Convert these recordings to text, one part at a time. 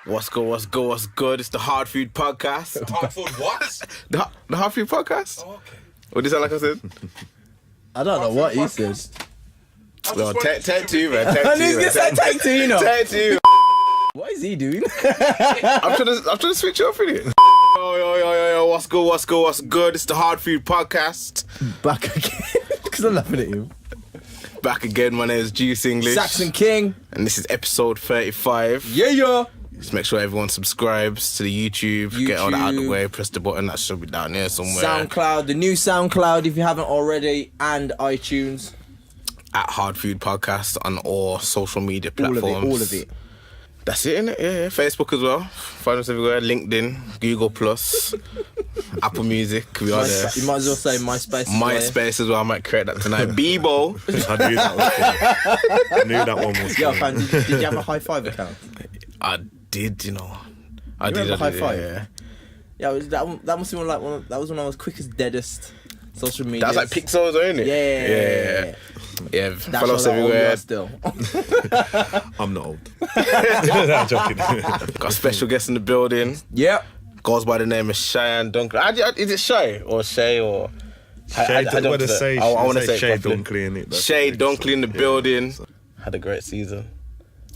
What's good, what's good, what's good? It's the Hardfood podcast. Hardfood what? The Hardfood podcast? Oh, okay. What did you sound like I said? I don't know what he said. No, take two, man. Take I two, knew he was man. going to say take two, you know. Take two. What is he doing? I'm trying to switch it up, innit? Yo, what's good, what's good, what's good? It's the Hardfood podcast. Back again. Because I'm laughing at you. Back again, my name is Juice English. Saxon King. And this is episode 35. Yeah. Just make sure everyone subscribes to the YouTube. Get all that out of the way. Press the button. That should be down there somewhere. SoundCloud. The new SoundCloud, if you haven't already. And iTunes. At Hardfood Podcast on all social media platforms. All of it. That's it, innit? Yeah. Facebook as well. Find us everywhere. LinkedIn, Google Plus, Apple Music. We are there. You might as well say MySpace. MySpace as well. I might create that tonight. Bebo. I knew that was I knew that one was Yo, fam, did you have a high five account? I did, you know. I You did. remember High Five? Yeah. Yeah, that must be like that was when I was quickest, deadest social media. That's like Pixels, isn't it? Yeah. Yeah, That's follow us how old you everywhere. are still. I'm not old. No, I'm joking. Got a special guest in the building. Yep. Goes by the name of Chey Dunkley. Is it Chey or Chey or? I want to say Chey properly. Dunkley in it. Chey Dunkley in the building. Had a great season.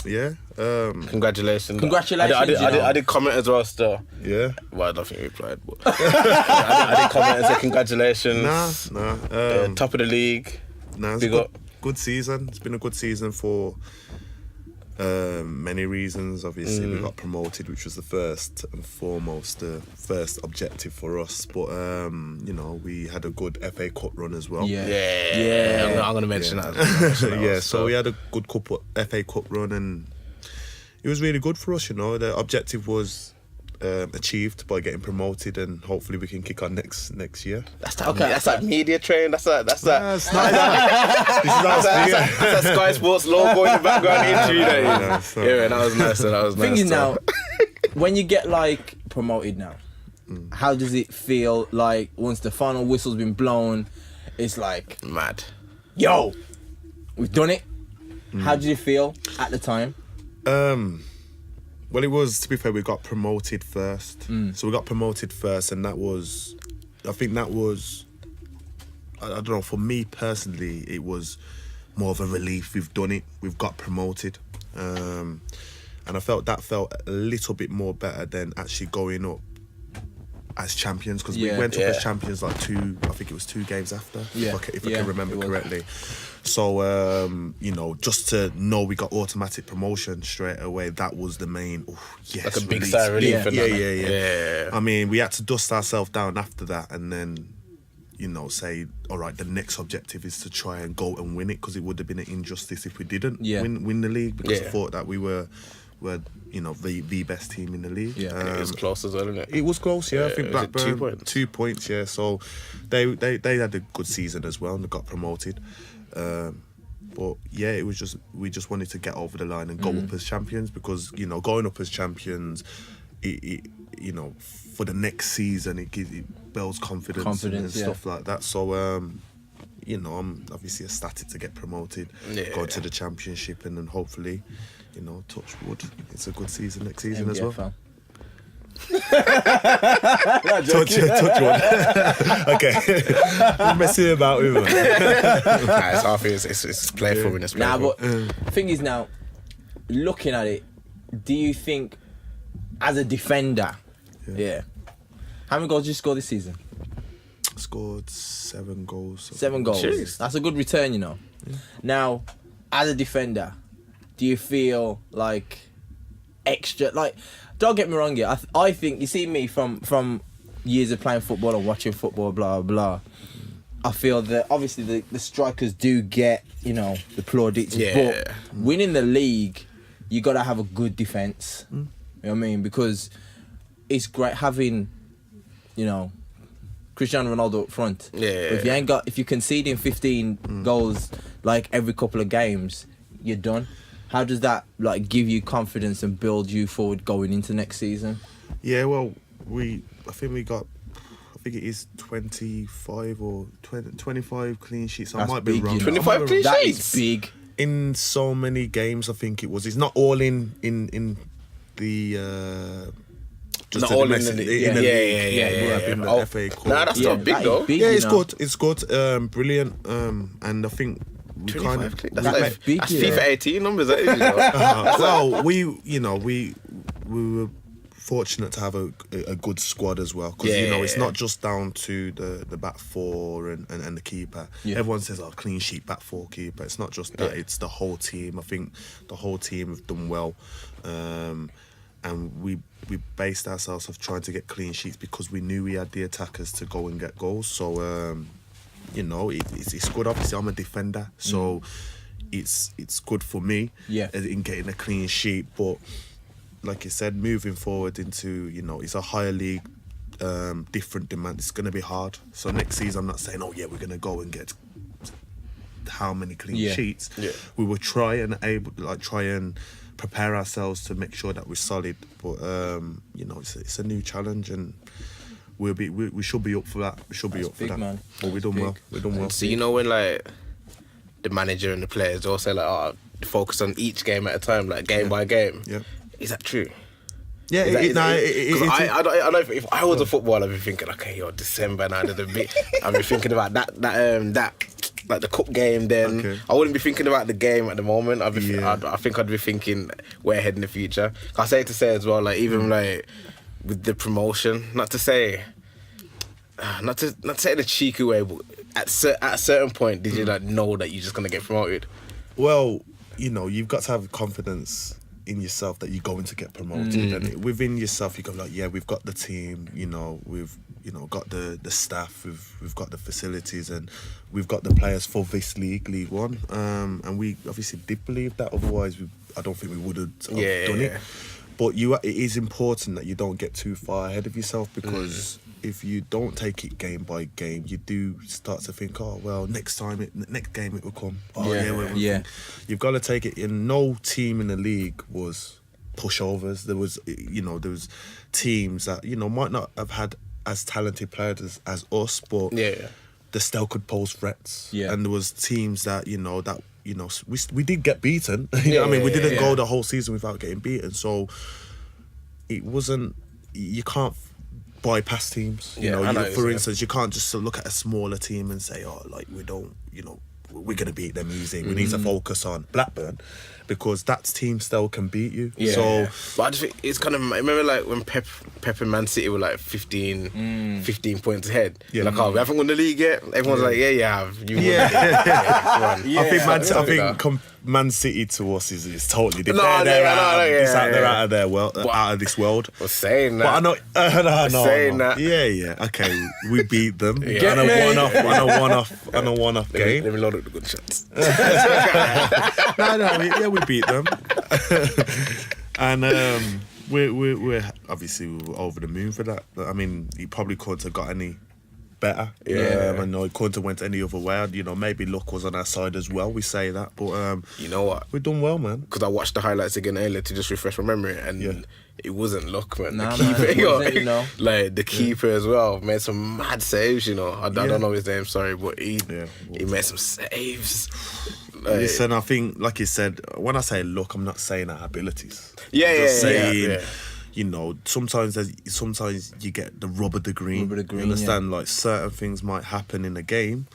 Yeah. Congratulations. Congratulations. I did comment as well still. Yeah. Well, I don't think he replied, but I did comment and say congratulations. Nah. Top of the league. Nah, it's a good season. It's been a good season for many reasons. Obviously, we got promoted, which was the first and foremost, the first objective for us. But you know, we had a good FA Cup run as well. Yeah. I'm gonna mention that. Yeah. So we had a good FA Cup run, and it was really good for us. You know, the objective was achieved by getting promoted, and hopefully we can kick on next year. That's that media train. That's that. It's not that. That's that Sky Sports logo in the background interview there. Yeah, that was nice. Thing is now, when you get like promoted now, how does it feel like once the final whistle's been blown? It's like mad. Yo, we've done it. How did you feel at the time? Well, it was, to be fair, we got promoted first. So we got promoted first, and I think that was, I don't know, for me personally, it was more of a relief. We've done it. We've got promoted. And I felt a little bit more better than actually going up as champions, because we went up as champions like two games after, if I can remember correctly. So, you know, just to know we got automatic promotion straight away, that was the main, like a big sigh of relief. Yeah. I mean, we had to dust ourselves down after that, and then, you know, say, all right, the next objective is to try and go and win it, because it would have been an injustice if we didn't win the league, because I thought that we were you know, the best team in the league. Yeah, it was close as well, isn't it? It was close, yeah. I think Blackburn 2 points. 2 points, yeah. So they had a good season as well, and they got promoted. But yeah, it was just, we just wanted to get over the line and go up as champions, because, you know, going up as champions, it you know, for the next season, it builds confidence and stuff like that. So you know, I'm obviously ecstatic to get promoted, go to the championship, and then hopefully, you know, touch wood, it's a good season next season as well. touch wood. Okay. I'm messing about with it. It's playful in this. Nah, but the thing is now, looking at it, do you think, as a defender, how many goals did you score this season? Scored 7 goals. 7 goals. Jeez. That's a good return, you know. Yeah. Now, as a defender, do you feel like extra? Like, don't get me wrong here. I think, you see me from years of playing football and watching football, blah blah. I feel that obviously the strikers do get, you know, the plaudits, but winning the league, you gotta have a good defense. You know what I mean? Because it's great having, you know, Cristiano Ronaldo up front. But if you're conceding 15 goals like every couple of games, you're done. How does that like give you confidence and build you forward going into next season? Yeah, well, I think it is 25 or 25 clean sheets. That's I might be wrong. 25 clean sheets? That is big. In so many games, I think it was. It's not all in the just Not the all in domestic, the in the league. yeah. In the Oh, FA Cup. Nah, that's not big that is though. big, Yeah, you it's know. good. It's good. Brilliant. And I think we kind of. That's big, that's yeah. FIFA 18 numbers. That is, you know. Well, we were fortunate to have a good squad as well, because it's not just down to the back four and the keeper. Yeah. Everyone says, "Oh, clean sheet back four keeper." It's not just that; Yeah. it's the whole team. I think the whole team have done well, and we based ourselves off trying to get clean sheets because we knew we had the attackers to go and get goals. So it's good. Obviously, I'm a defender, so it's good for me in getting a clean sheet, but. Like you said, moving forward into, it's a higher league, different demand. It's going to be hard. So next season, I'm not saying, we're going to go and get how many clean sheets. Yeah. We will try and prepare ourselves to make sure that we're solid. But it's a new challenge, and we should be up for that. We should be That's up big, for that. man. But we're done well. We're done well. So when like the manager and the players all say like, focus on each game at a time, like game by game. Yeah. Is that true? Yeah, I don't know if I was a footballer, I'd be thinking, okay, December now. There's a bit. I'd be thinking about that like the cup game. Then I wouldn't be thinking about the game at the moment. I think I'd be thinking way ahead in the future. I say to say as well, like even like with the promotion, not to say in a cheeky way, but at a certain point, did you like know that you're just gonna get promoted? Well, you've got to have confidence in yourself that you're going to get promoted, and within yourself you go like, we've got the team, we've got the staff, we've got the facilities, and we've got the players for this League One, and we obviously did believe that. Otherwise, I don't think we would have done it. But it is important that you don't get too far ahead of yourself, because if you don't take it game by game, you do start to think, next game it will come. You've got to take it in. No team in the league was pushovers. There was teams that might not have had as talented players as us, but they still could pose threats. And there was teams that we did get beaten. We didn't go the whole season without getting beaten. So it wasn't. You can't bypass teams. For instance, you can't just look at a smaller team and say, we don't. We're gonna beat them easy. We need to focus on Blackburn, because that team still can beat you. But I just think it's kind of. I remember like when Pep and Man City were like 15 points ahead. Like, we haven't won the league yet. Everyone's like, you have. You won. I think Man City to us is totally different. They're out of their world, out of this world. I was saying that. But I know. Saying that. Yeah. Okay, we beat them on a one-off game. Let me load up the good shots. We beat them, and we're obviously over the moon for that. I mean, he probably couldn't have got any better. I know he couldn't have went any other way. Maybe luck was on our side as well. We say that, but you know what? We've done well, man. Because I watched the highlights again earlier to just refresh my memory, and it wasn't luck, man. Nah, the keeper, it, like the keeper as well, made some mad saves. I don't know his name, sorry, but he made some saves. Listen, I think, like you said, when I say luck, I'm not saying our abilities. Sometimes you get the rub of the green. You understand? Like certain things might happen in a game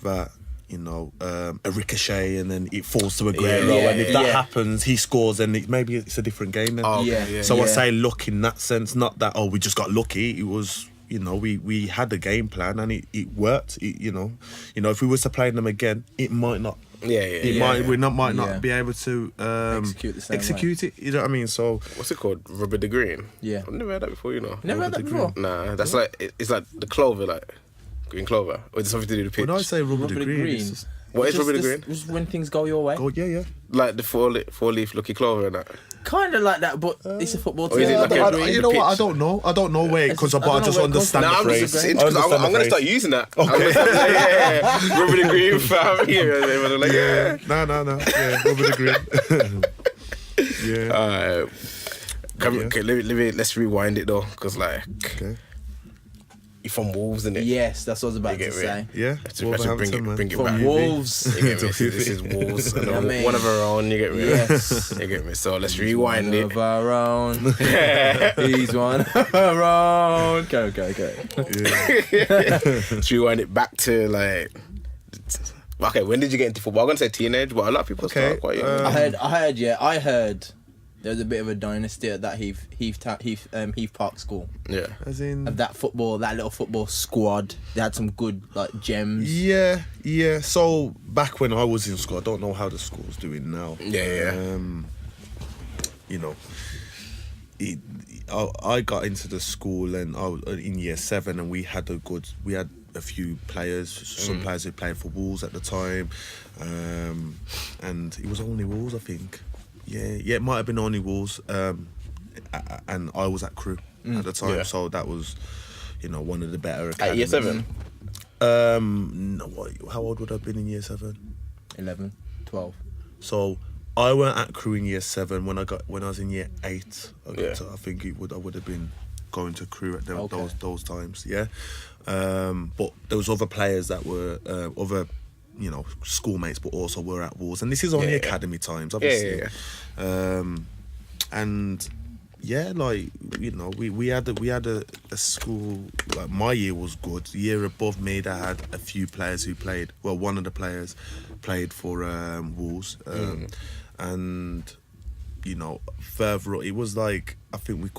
that a ricochet and then it falls to Aguero, and if that happens, he scores, and maybe it's a different game then. I say luck in that sense, not that we just got lucky. It was. We had a game plan and it worked. If we was to play them again, it might not. We might not be able to execute it. You know what I mean? So what's it called? Rubber the green. Yeah, I've never heard that before. Never heard that before. Nah, that's like it's like the clover, like green clover. Or is it something to do with the pitch? When I say rubber the green, what is rubber the green? Just when things go your way. Like the four-leaf lucky clover and that. Kind of like that, but it's a football team. Is it like you know what? I don't know where it comes from, but I just understand the phrase. I'm going to start using that. Okay. Rubber the green fam. No. Yeah, rubber the green. Okay, let's rewind it though, because like. Okay. You're from Wolves, isn't it? Yes, that's what I was about to get me? say. Yeah, Bring it From back. Wolves. You get me? This is Wolves. And I mean, one of our own, you get me? Yes. You get me? So let's rewind One it. of our own. He's one of our own. Go. Let's rewind it back to like... Okay, when did you get into football? I'm going to say teenage, but a lot of people start quite young. I heard there was a bit of a dynasty at that Heath Park school. Yeah. As in... Of that little football squad. They had some good like gems. Yeah. So back when I was in school, I don't know how the school's doing now. Yeah. You know, I got into the school and I was in year 7, and we had a few players, some players who played for Wolves at the time, and it was only Wolves, I think. Yeah, it might have been only Wolves, and I was at Crew at the time, so that was, one of the better academies. At year 7? No, how old would I have been in year 7? 11, 12. So I weren't at Crew in year 7. When I was in year 8, I think I would have been going to Crew at those times. Yeah, but there was other players that were other schoolmates, but also were at Wolves, and this is only academy times, obviously. And we had a school, like, my year was good. The year above me, they had a few players who played. Well, one of the players played for Wolves, and further up, it was like, I think we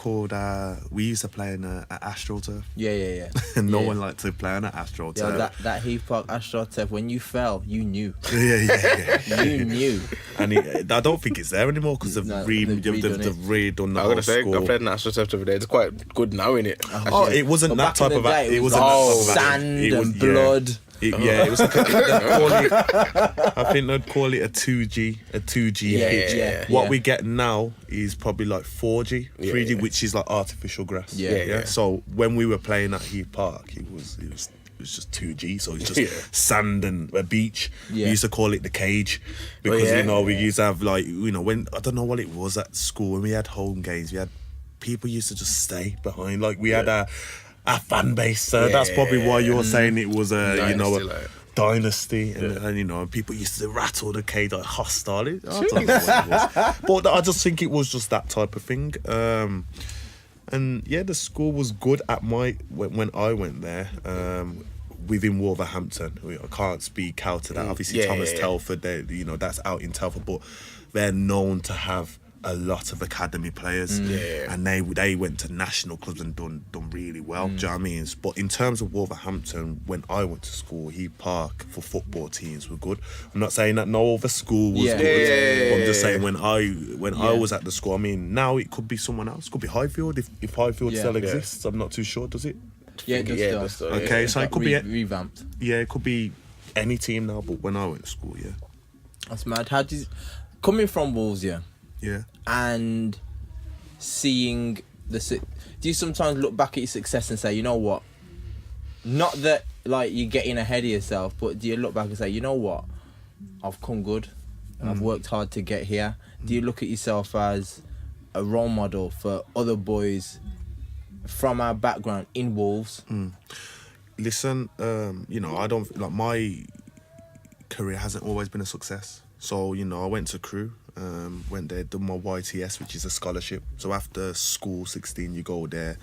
used to play in a AstroTurf. Yeah. And no one liked to play on an AstroTurf. Yeah, that Heath Park AstroTurf, when you fell, you knew. Yeah. You knew. And I don't think it's there anymore because they've redone the I'm gonna say, I played an AstroTurf the other day. It's quite good now, innit? Oh, it wasn't that type of day, it wasn't sand and blood. It was like I think they'd call it a 2G pitch. Yeah. What we get now is probably like 4G, 3G, which is like artificial grass. Yeah. So when we were playing at Heath Park, it was just 2G, so it's just sand and a beach. Yeah. We used to call it the cage because we used to have when I don't know what it was at school, when we had home games, people used to just stay behind. Like we had a fan base, that's probably why you're saying it was a dynasty, and people used to rattle the cage like hostile. I don't know what it was, but I just think it was just that type of thing. And the school was good at when I went there. Within Wolverhampton, I can't speak out to that. Obviously, Thomas Telford, that's out in Telford, but they're known to have a lot of academy players, and they went to national clubs and done really well. Do you know what I mean? But in terms of Wolverhampton, when I went to school, Heath Park for football teams were good. I'm not saying that no other school was good. I'm just saying when I was at the school. I mean, now it could be someone else. It could be Highfield if Highfield still exists. I'm not too sure. Does it? Yeah, it does still. Okay, so it could be revamped. Yeah, it could be any team now. But when I went to school, that's mad. How do you, coming from Wolves, and seeing do you sometimes look back at your success and say, you know what? Not that like you're getting ahead of yourself, but do you look back and say, you know what? I've come good and I've worked hard to get here. Do you look at yourself as a role model for other boys from our background in Wolves? Listen, I don't like, my career hasn't always been a success. So, I went to Crew, went there, done my YTS, which is a scholarship. So after school, 16, you go there.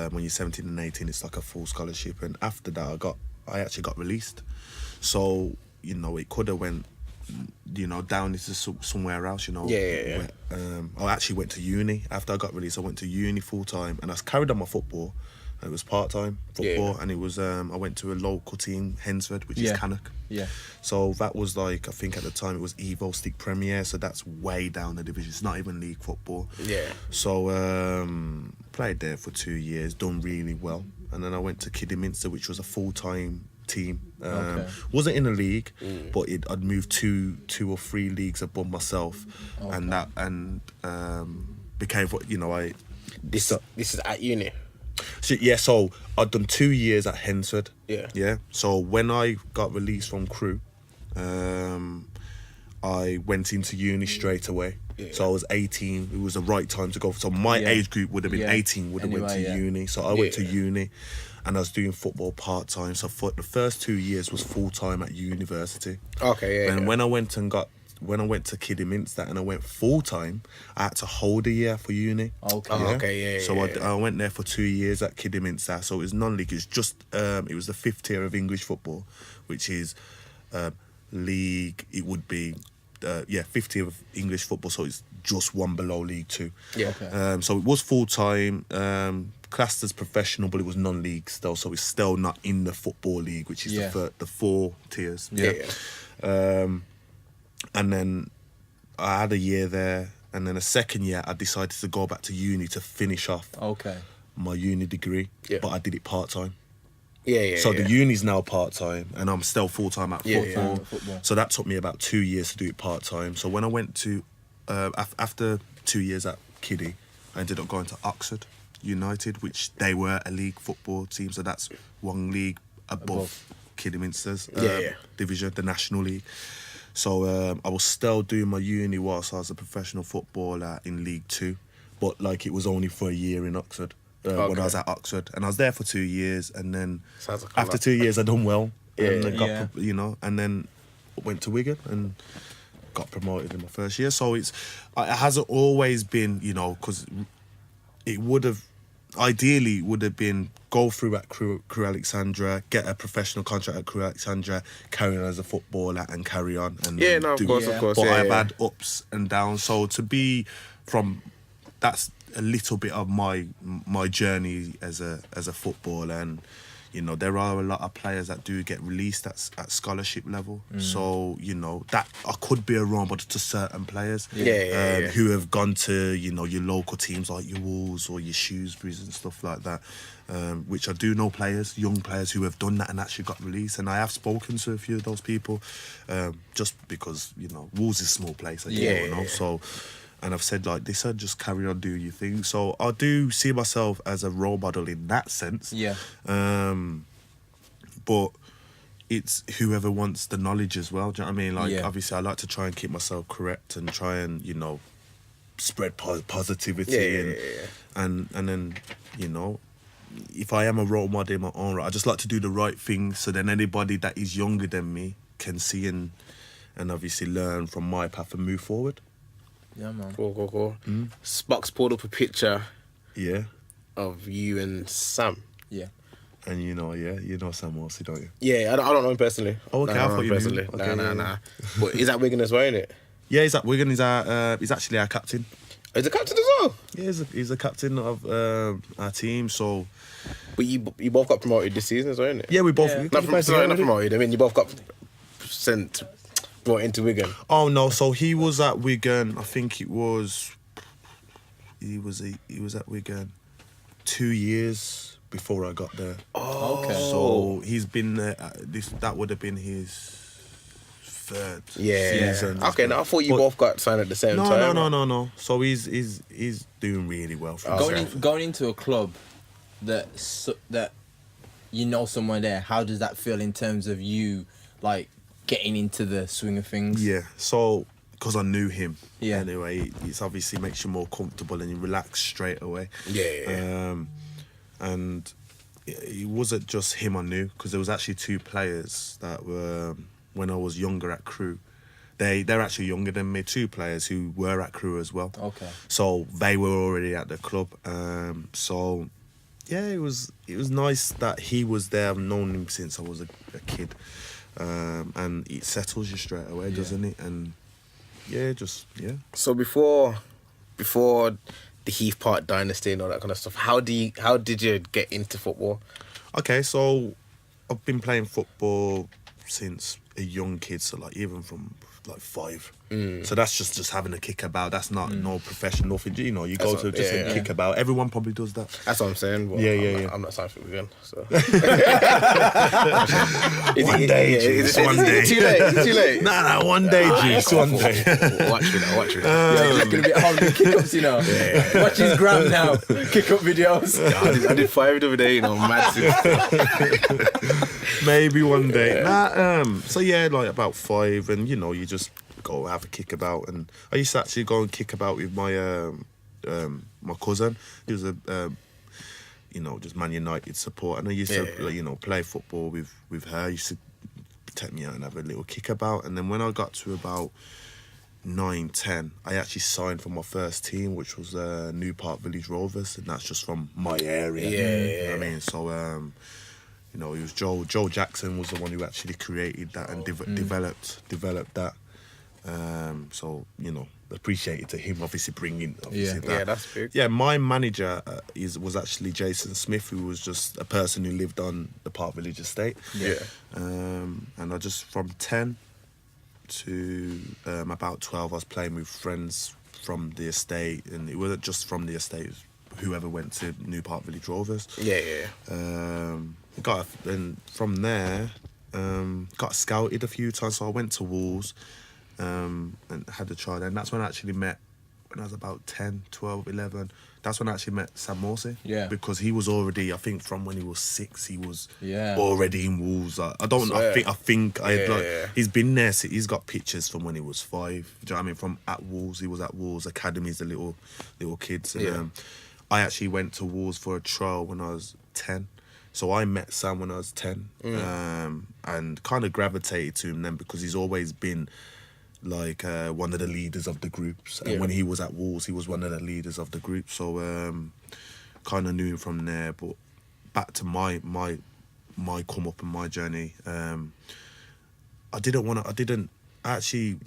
When you're 17 and 18, it's like a full scholarship. And after that, I actually got released. So, it could have went, down into somewhere else, Where, I actually went to uni. After I got released, I went to uni full time, and I carried on my football. It was part-time football, and it was I went to a local team, Hensford, which is Cannock. So that was like, I think at the time it was Evo Stick Premier, so that's way down the division. It's not even league football. So played there for 2 years, done really well, and then I went to Kidderminster, which was a full-time team. Wasn't in a league, but I'd moved two or three leagues above myself, and became what This is at uni. So I'd done 2 years at Hensford. Yeah. So when I got released from Crew, I went into uni straight away. So I was 18. It was the right time to go. So my age group would have been 18. Would have went to uni. So I went to uni, and I was doing football part time. So for the first 2 years was full time at university. Okay, And when I went to Kidderminster and I went full time, I had to hold a year for uni. Okay. So I went there for 2 years at Kidderminster. So it was non-league. It's just it was the 5th tier of English football, which is league. It would be 5th tier of English football. So it's just one below League 2. Yeah. Okay. So it was full time. Classed as professional, but it was non-league still. So it's still not in the football league, which is the 4 tiers. And then I had a year there, and then a second year I decided to go back to uni to finish off my uni degree, but I did it part-time. So the uni's now part-time, and I'm still full-time at football. So that took me about 2 years to do it part-time. So when I went to, after 2 years at Kiddie, I ended up going to Oxford United, which they were a league football team, so that's one league above Kidderminster's division, the National League. So I was still doing my uni whilst I was a professional footballer in League 2, but like it was only for a year in Oxford when I was at Oxford, and I was there for 2 years, and then after 2 years I done well, and I got and then went to Wigan and got promoted in my first year. So it hasn't always been, because it would have. Ideally, would have been go through at Crew Alexandra, get a professional contract at Crew Alexandra, carry on as a footballer, and carry on. And of course. But I've had ups and downs. So to be that's a little bit of my journey as a footballer, and there are a lot of players that do get released at scholarship level. So that I could be wrong, but to certain players who have gone to your local teams like your Wolves or your Shrewsbury's and stuff like that, which I do know young players who have done that and actually got released, and I have spoken to a few of those people, just because Wolves is a small place, so. And I've said, like, they said, just carry on, do your thing. So I do see myself as a role model in that sense. But it's whoever wants the knowledge as well. Do you know what I mean? Like, obviously, I like to try and keep myself correct and try and, spread positivity. And then, if I am a role model in my own right, I just like to do the right thing so then anybody that is younger than me can see and obviously learn from my path and move forward. Yeah, man. Cool. Spox pulled up a picture of you and Sam. Yeah. And you know Sam Morsey, don't you? Yeah, I don't know him personally. Oh, okay, I thought you personally. knew. Okay, Nah. But he's at Wigan as well, isn't it? Yeah, he's at Wigan. He's actually our captain. He's a captain as well? Yeah, he's a captain of our team, so... But you both got promoted this season as well, isn't it? Yeah, we both... Not promoted, I mean, you both got brought into Wigan. Oh no! So he was at Wigan. I think it was. He was at Wigan 2 years before I got there. Oh, okay. So he's been there. That would have been his third season. Okay, now I thought you both got signed at the same time. No. So he's doing really well. Going into a club that someone there. How does that feel in terms of you like? Getting into the swing of things. Yeah, so because I knew him. Yeah. Anyway, it obviously makes you more comfortable and you relax straight away. Yeah. And it wasn't just him I knew, because there was actually 2 players that were when I was younger at Crew. They're actually younger than me. 2 players who were at Crew as well. Okay. So they were already at the club. So yeah, it was nice that he was there. I've known him since I was a kid. And it settles you straight away, doesn't it? And So before the Heath Park dynasty and all that kind of stuff, how did you get into football? Okay, so I've been playing football since a young kid, so like even from like 5. So that's just having a kick about. That's not no profession, nothing. You go to just a kick about. Everyone probably does that. That's what I'm saying. But I'm not signed for Wigan. So one day. Is it too late? Nah, one day, Juice. One day. Watch it. It's gonna be hard to kick ups, Watch his gram now. Kick up videos. I did 5 the other day. Mad. Maybe one day. So yeah, like about 5, and you just go have a kickabout. And I used to actually go and kick about with my my cousin. He was a just Man United support, and I used to play football with her. I used to take me out and have a little kickabout. And then when I got to about 9, 10, I actually signed for my first team, which was New Park Village Rovers, and that's just from my area. You know what I mean? So it was Joe Jackson was the one who actually created that and developed that. So appreciated to him obviously bringing that. Yeah, that's big. Yeah, my manager was actually Jason Smith, who was just a person who lived on the Park Village estate. Yeah. And I just from 10 to about 12, I was playing with friends from the estate, and it wasn't just from the estate. It was whoever went to New Park Village Rovers. Then from there, got scouted a few times, so I went to Wolves and had a try there. And that's when I actually met, when I was about 10, 12, 11, that's when I actually met Sam Morsey. Yeah. Because he was already, I think from when he was 6, he was already in Wolves. I think he's been there, he's got pictures from when he was 5. Do you know what I mean? From at Wolves, he was at Wolves Academies, the little kids. And, I actually went to Wolves for a trial when I was 10. So I met Sam when I was 10 and kind of gravitated to him then because he's always been like one of the leaders of the groups. And when he was at Wolves, he was one of the leaders of the group. So kind of knew him from there. But back to my come up and my journey, they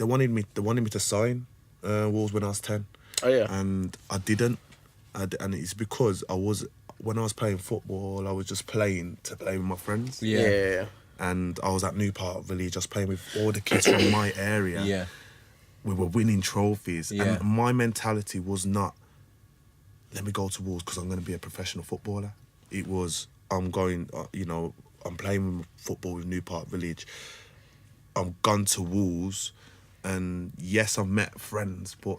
wanted me to sign Wolves when I was 10. Oh yeah. And I didn't. And it's because when I was playing football, I was just playing to play with my friends. Yeah. And I was at New Park Village, just playing with all the kids from my area. Yeah. We were winning trophies. Yeah. And my mentality was not, let me go to Wolves because I'm going to be a professional footballer. It was, I'm going, I'm playing football with New Park Village. I'm gone to Wolves. And yes, I've met friends, but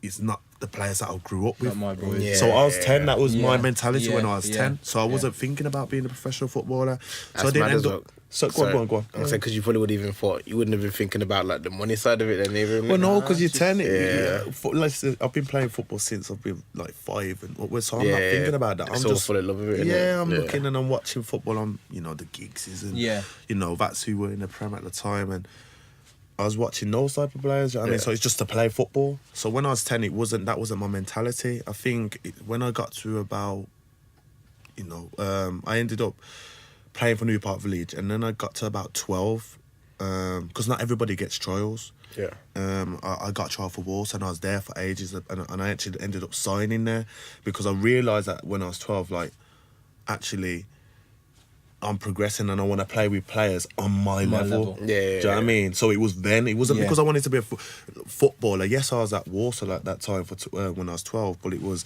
it's not the players that I grew up with. Not my boys. Yeah. So I was 10, that was my mentality when I was 10. Yeah. So I wasn't thinking about being a professional footballer. That's so I didn't mad as end well. up... So go on. I'm saying because you probably would even thought, you wouldn't have been thinking about like the money side of it then even. Well, no, because you're 10. Yeah. I've been playing football since I've been like 5, and so I'm not thinking about that. I'm so just full of love of it. I'm looking and I'm watching football on, the Giggses and that's who were in the Prem at the time, and I was watching those type of players. You know what I mean, so it's just to play football. So when I was 10, that wasn't my mentality. I think when I got to about, I ended up playing for New Park Village, and then I got to about 12, because not everybody gets trials. Yeah. I got a trial for Wolves, and I was there for ages, and I actually ended up signing there because I realised that when I was 12, like, actually, I'm progressing and I want to play with players on my level. Yeah. Do you know what I mean? So it was then. It wasn't because I wanted to be a footballer. Yes, I was at Walsall at that time when I was 12, but it was,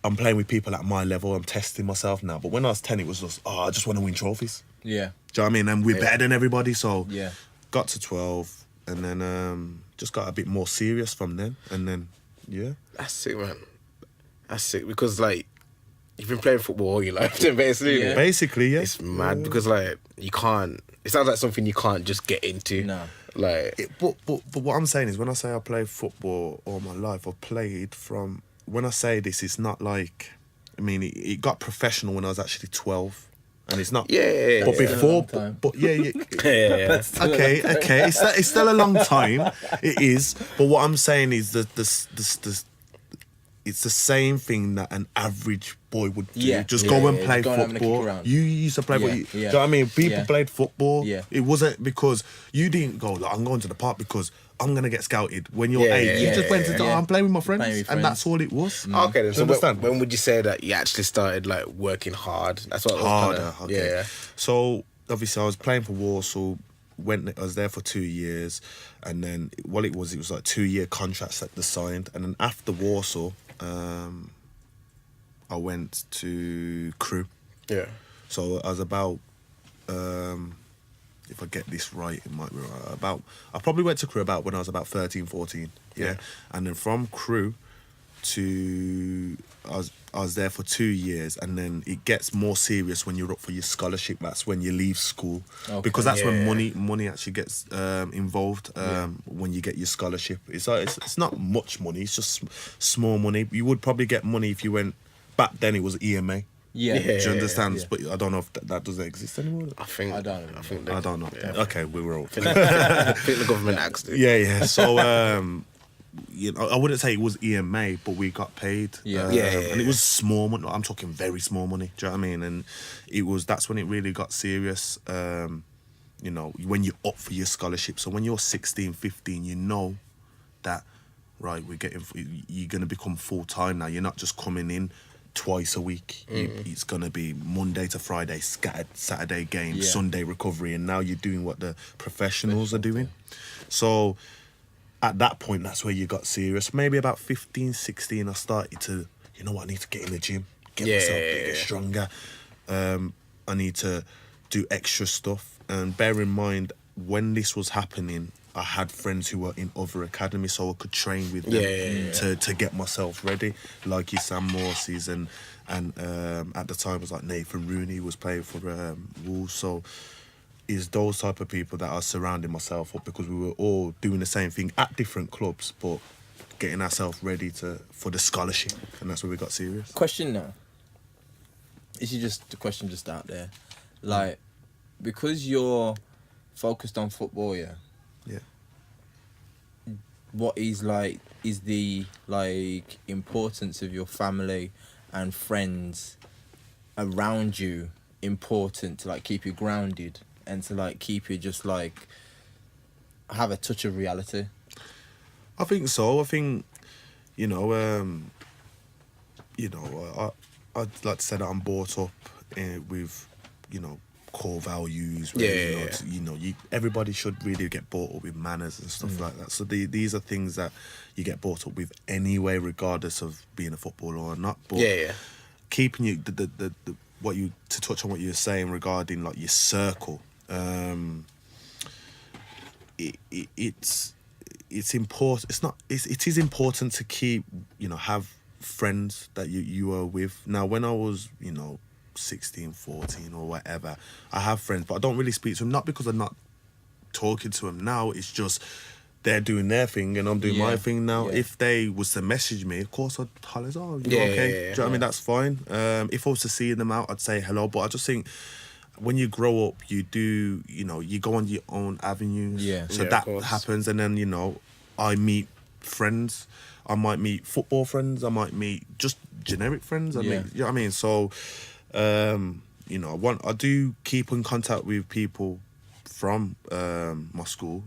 I'm playing with people at my level. I'm testing myself now. But when I was 10, it was just, I just want to win trophies. Yeah. Do you know what I mean? And we're better than everybody. So yeah, got to 12 and then just got a bit more serious from then. And then, That's sick, man. That's sick because, like, you've been playing football all your life, then basically. Yeah. Basically, yeah. It's mad because, like, you can't. It sounds like something you can't just get into. No. Like, But what I'm saying is, when I say I played football all my life, I've played from. When I say this, it's not like. I mean, it got professional when I was actually 12, and it's not. Yeah. But before, but yeah. yeah. Okay. It's still a long time. It is. But what I'm saying is that it's the same thing that an average boy would do. Just go and play football. You used to play football. Do you know what I mean? People played football. Yeah. It wasn't because you didn't go, like, I'm going to the park because I'm going to get scouted. When you're 8, you just went to I'm playing with my friends. And that's all it was. Okay, then. So when would you say that you actually started, like, working hard? That's what Harder. Okay. Yeah. So, obviously, I was playing for Walsall. I was there for 2 years. And then, it was like 2-year contracts that they signed. And then after Walsall, I went to Crewe. Yeah. So I was about, if I get this right, it might be right. I probably went to Crewe when I was about 13, 14. Yeah. And then from Crewe to I was there for 2 years, and then it gets more serious when you're up for your scholarship. That's when you leave school, because that's when money actually gets involved. When you get your scholarship, it's not much money. It's just small money. You would probably get money if you went back then. It was EMA. Do you understand? Yeah. but I don't know if that doesn't exist anymore. I don't know. Yeah. Okay, we were all. I think the government axed it. Yeah. So. You know, I wouldn't say it was EMA, but we got paid. And it was small money. I'm talking very small money. Do you know what I mean? And that's when it really got serious. You know, when you're up for your scholarship. So when you're 16, 15, you know that, right, you're going to become full time now. You're not just coming in twice a week. It's going to be Monday to Friday, scattered Saturday games, Sunday recovery, and now you're doing what the professionals are doing. So at that point, that's where you got serious. Maybe about 15, 16, I started to, you know what, I need to get in the gym, get myself get stronger. I need to do extra stuff. And bear in mind, when this was happening, I had friends who were in other academies, so I could train with them to get myself ready. Like your Sam Morseys and at the time it was like Nathan Rooney was playing for Wolves. So is those type of people that I was surrounding myself with, because we were all doing the same thing at different clubs, but getting ourselves ready for the scholarship, and that's where we got serious. Question now. Is just the question just out there, like, because you're focused on football, yeah. What is the importance of your family and friends around you important to like keep you grounded and to like keep you just like have a touch of reality? I think so. I think I'd like to say that I'm brought up with core values. Everybody should really get brought up with manners and stuff like that. So these are things that you get brought up with anyway, regardless of being a footballer or not. But keeping you to touch on what you're saying regarding like your circle, it's important. It is important to keep have friends that you are with. Now, when I was 16, 14 or whatever, I have friends, but I don't really speak to them, not because I'm not talking to them now. It's just they're doing their thing and I'm doing my thing now. If they was to message me, of course I'd holler, okay? Do you know what I mean? That's fine. If I was to see them out, I'd say hello. But I just think when you grow up, you do, you go on your own avenues. So that happens, and then I meet friends. I might meet football friends. I might meet just generic friends. You know what I mean? So I do keep in contact with people from my school.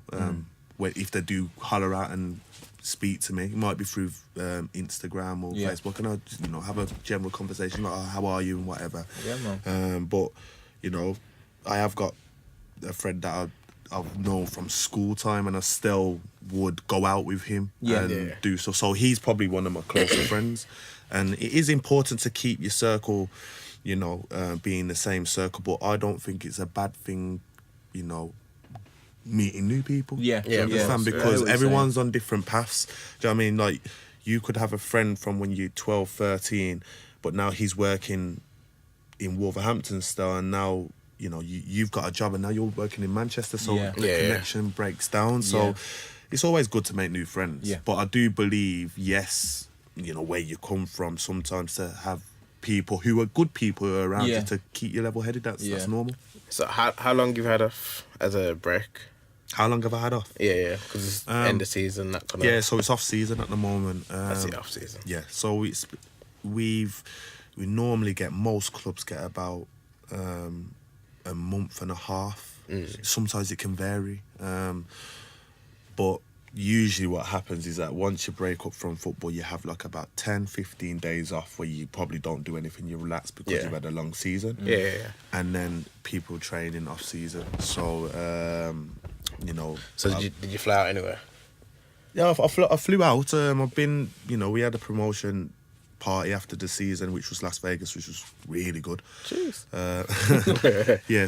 Where if they do holler out and speak to me, it might be through Instagram or Facebook, and I just, have a general conversation like, how are you and whatever. But I have got a friend that I've known from school time, and I still would go out with him and do so. So he's probably one of my closer friends, and it is important to keep your circle, being the same circle. But I don't think it's a bad thing, meeting new people. Because everyone's on different paths. Do you know what I mean? Like, you could have a friend from when you're 12, 13, but now he's working in Wolverhampton still, and now you've got a job, and now you're working in Manchester, so the connection breaks down. So it's always good to make new friends. But I do believe, where you come from, sometimes to have people who are good people who are around you to keep you level-headed. That's normal. So how long you've had off as a break? How long have I had off? Because it's end of season, that kind of... Yeah, so it's off season at the moment. That's it, off season. Yeah, so we normally most clubs get about a month and a half. Sometimes it can vary. But usually what happens is that once you break up from football, you have like about 10, 15 days off where you probably don't do anything. You relax because you've had a long season. And then people training off season. So, So did you fly out anywhere? Yeah, I flew out. I've been, we had a promotion party after the season, which was Las Vegas, which was really good. Jeez.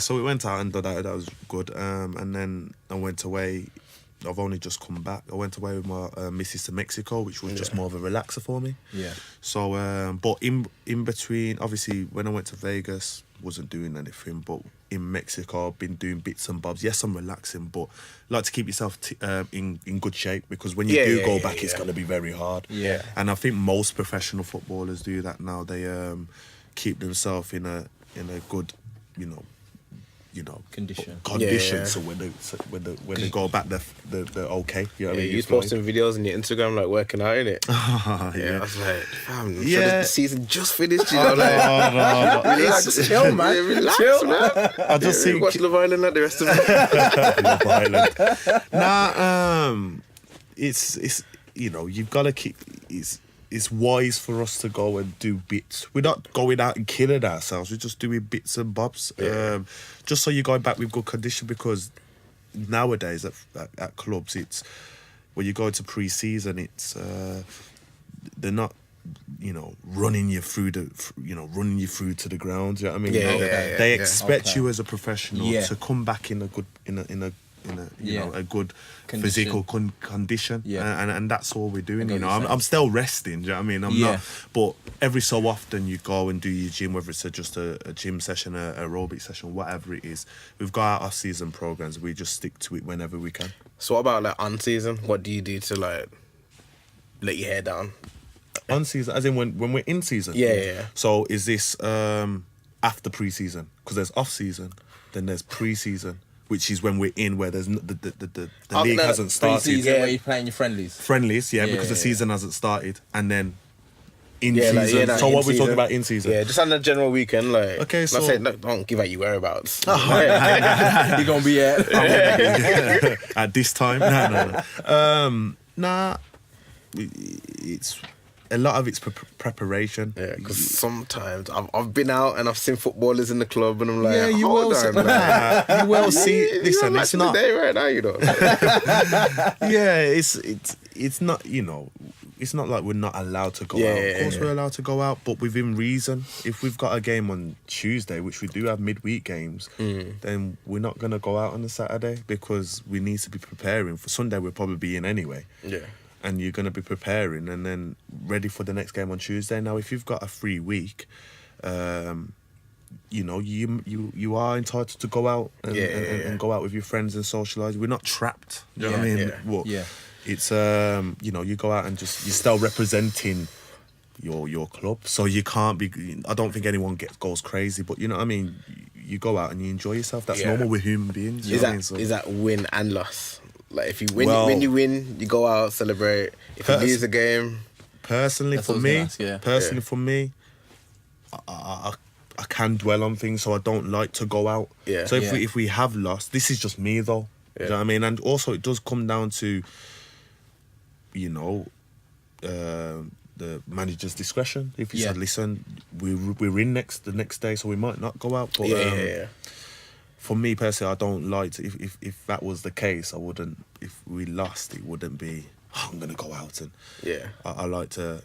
So we went out and did that. That was good. And then I went away I've only just come back. I went away with my missus to Mexico, which was just more of a relaxer for me. Yeah. So, but in between, obviously, when I went to Vegas, wasn't doing anything. But in Mexico, I've been doing bits and bobs. Yes, I'm relaxing, but like to keep yourself in good shape, because when you go back, it's going to be very hard. Yeah. And I think most professional footballers do that now. They keep themselves in a good, Condition. So when they go back, they're okay. You know what I mean? You're posting videos on your Instagram like working out, innit? I was like, fam, the season just finished. You know, like, Relax, chill, man. Relax, Chill. man. I just see watch Love Island like the rest of it. Love Island. Nah, it's you've got to keep. It's wise for us to go and do bits. We're not going out and killing ourselves. We're just doing bits and bobs. Just so you're going back with good condition, because nowadays at clubs, it's when you go into pre-season, it's they're not running you through to the ground. You know what I mean? They expect you as a professional to come back in a good a good condition. Physical condition, and that's all we're doing. I'm still resting. Do you know what I mean? I'm not, but every so often you go and do your gym, whether it's just a gym session, a aerobic session, whatever it is. We've got our off-season programs. We just stick to it whenever we can. So what about like on season? What do you do to like let your hair down? On season, as in when we're in season. Yeah. So is this after pre-season? Because there's off-season, then there's pre-season, which is when we're in, where there's the league hasn't started. Pre-season where you're playing your friendlies. Because the season hasn't started, and then in season. So what we're talking about in season? Yeah, just on a general weekend, like. Okay, so don't give out your whereabouts. You're gonna be at this time. No. It's a lot of it's preparation. Yeah, because sometimes I've been out and I've seen footballers in the club and I'm like, you will see. You will see. Listen, it's not day right now, it's not. It's not like we're not allowed to go out. Of course, we're allowed to go out, but within reason. If we've got a game on Tuesday, which we do have midweek games, then we're not gonna go out on the Saturday, because we need to be preparing for Sunday. We'll probably be in anyway. Yeah. And you're going to be preparing and then ready for the next game on Tuesday. Now, if you've got a free week, you are entitled to go out and go out with your friends and socialise. We're not trapped. Do you know what I mean? It's you go out and you're still representing your club, so you can't be. I don't think anyone goes crazy, but you know what I mean. You go out and you enjoy yourself. That's normal with human beings. Is that win and loss? Like if you win, when you win, you go out, celebrate. If you lose a game, personally for me, I can dwell on things, so I don't like to go out. Yeah. So if we have lost, this is just me though. Yeah. You know what I mean? And also it does come down to, the manager's discretion. If he said, listen, we're in the next day, so we might not go out. But for me personally, I don't like to. If that was the case, I wouldn't. If we lost, it wouldn't be. Oh, I'm gonna go out and I like to.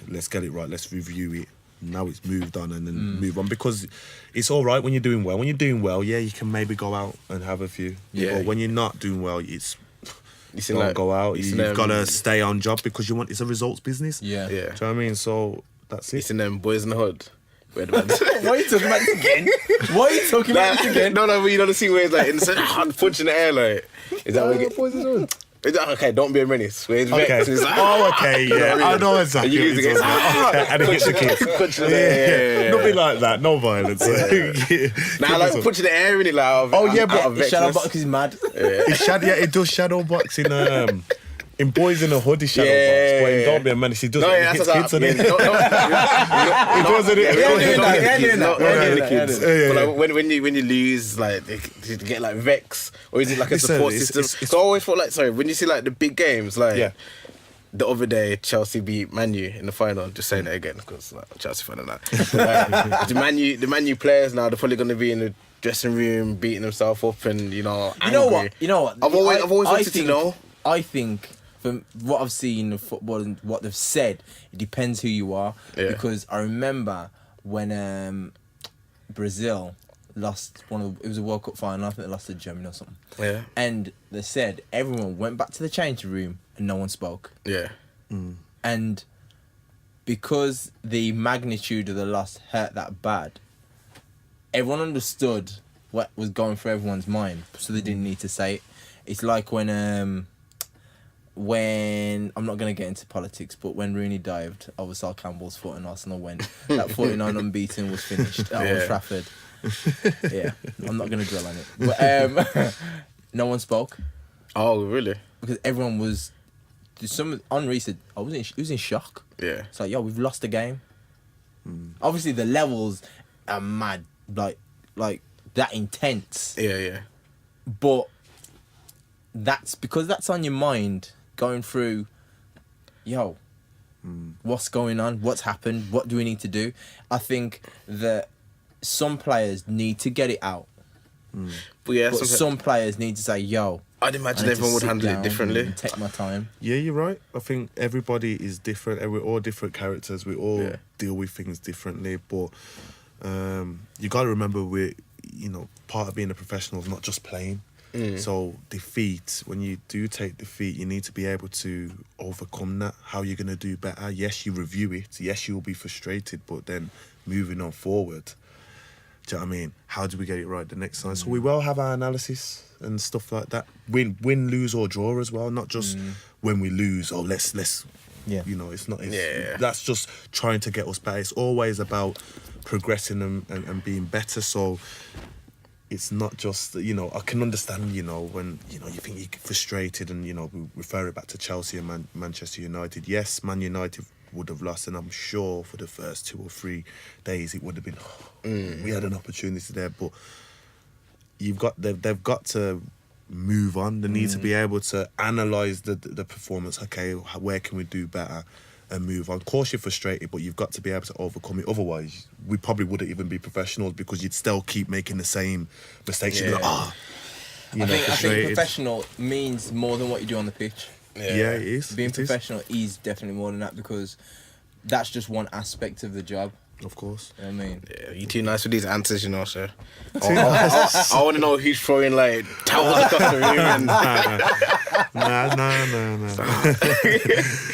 Let's get it right. Let's review it. Now it's moved on and then move on, because it's all right when you're doing well. When you're doing well, you can maybe go out and have a few. Yeah. But when you're not doing well, don't go out. You've got to stay on job, because it's a results business. Yeah. Do you know what I mean? So that's it. It's in them boys in the hood. Why are you talking about this again? Why are you talking about this again? No, but you know the scene where it's like instead of punching the air, like is that what boys in the hood? Okay, don't be a menace. Where he's vexed, he's like, I know exactly. And you lose against and it hits the kids. Nothing like that. No violence. Nah, like punching the air in it, like. But shadow box is mad. It does shadow box in boys in the hood. He shadow box, but in Don't Be a Menace, he does it. Hits kids in it. He does it. But like when you lose, like you get like vex, or is it like a support system? So I always felt like, when you see like the big games, like the other day Chelsea beat Man U in the final. Just saying it again because like Chelsea fan and that. The Man U players now, they're probably going to be in the dressing room beating themselves up and angry. You know what? I've always wanted to know. I think from what I've seen of football and what they've said, it depends who you are. Yeah. Because I remember when Brazil lost it was a World Cup final. I think they lost to Germany or something. Yeah. And they said everyone went back to the changing room and no one spoke. Yeah. And because the magnitude of the loss hurt that bad, everyone understood what was going through everyone's mind, so they didn't need to say it. It's like when I'm not going to get into politics, but when Rooney dived over Sol Campbell's foot and Arsenal went, that 49 unbeaten was finished at Old Trafford. Yeah, I'm not going to dwell on it. But no one spoke. Oh, really? Because everyone was... Henri said, he was in shock. Yeah. It's like, yo, we've lost a game. Obviously, the levels are mad. Like that intense. Yeah. But that's because that's on your mind going through, yo, what's going on? What's happened? What do we need to do? I think that some players need to get it out. But Some players need to say, yo, I'd imagine everyone would handle it differently. And take my time. Yeah, you're right. I think everybody is different, and we're all different characters. We all deal with things differently. But you got to remember, part of being a professional is not just playing. So defeat, when you do take defeat, you need to be able to overcome that. How you're going to do better. Yes, you review it. Yes, you will be frustrated, but then moving on forward. Do you know what I mean? How do we get it right the next time? So we will have our analysis and stuff like that. Win, lose or draw as well. Not just when we lose. Oh, let's. Yeah. It's not. That's just trying to get us better. It's always about progressing and being better. So it's not just, I can understand, when, you think you get frustrated and, we refer it back to Chelsea and Manchester United. Yes, Man United would have lost, and I'm sure for the first 2 or 3 days it would have been, we had an opportunity there, but they've got to move on. They need to be able to analyse the performance. Okay, where can we do better? And move on. Of course you're frustrated, but you've got to be able to overcome it. Otherwise, we probably wouldn't even be professionals, because you'd still keep making the same mistakes. You'd be like, I think professional means more than what you do on the pitch. Yeah, it is. Being professional is definitely more than that, because that's just one aspect of the job. Of course. You know what I mean? Yeah, you're too nice with these answers, sir. I want to know who's throwing towels across the room. And...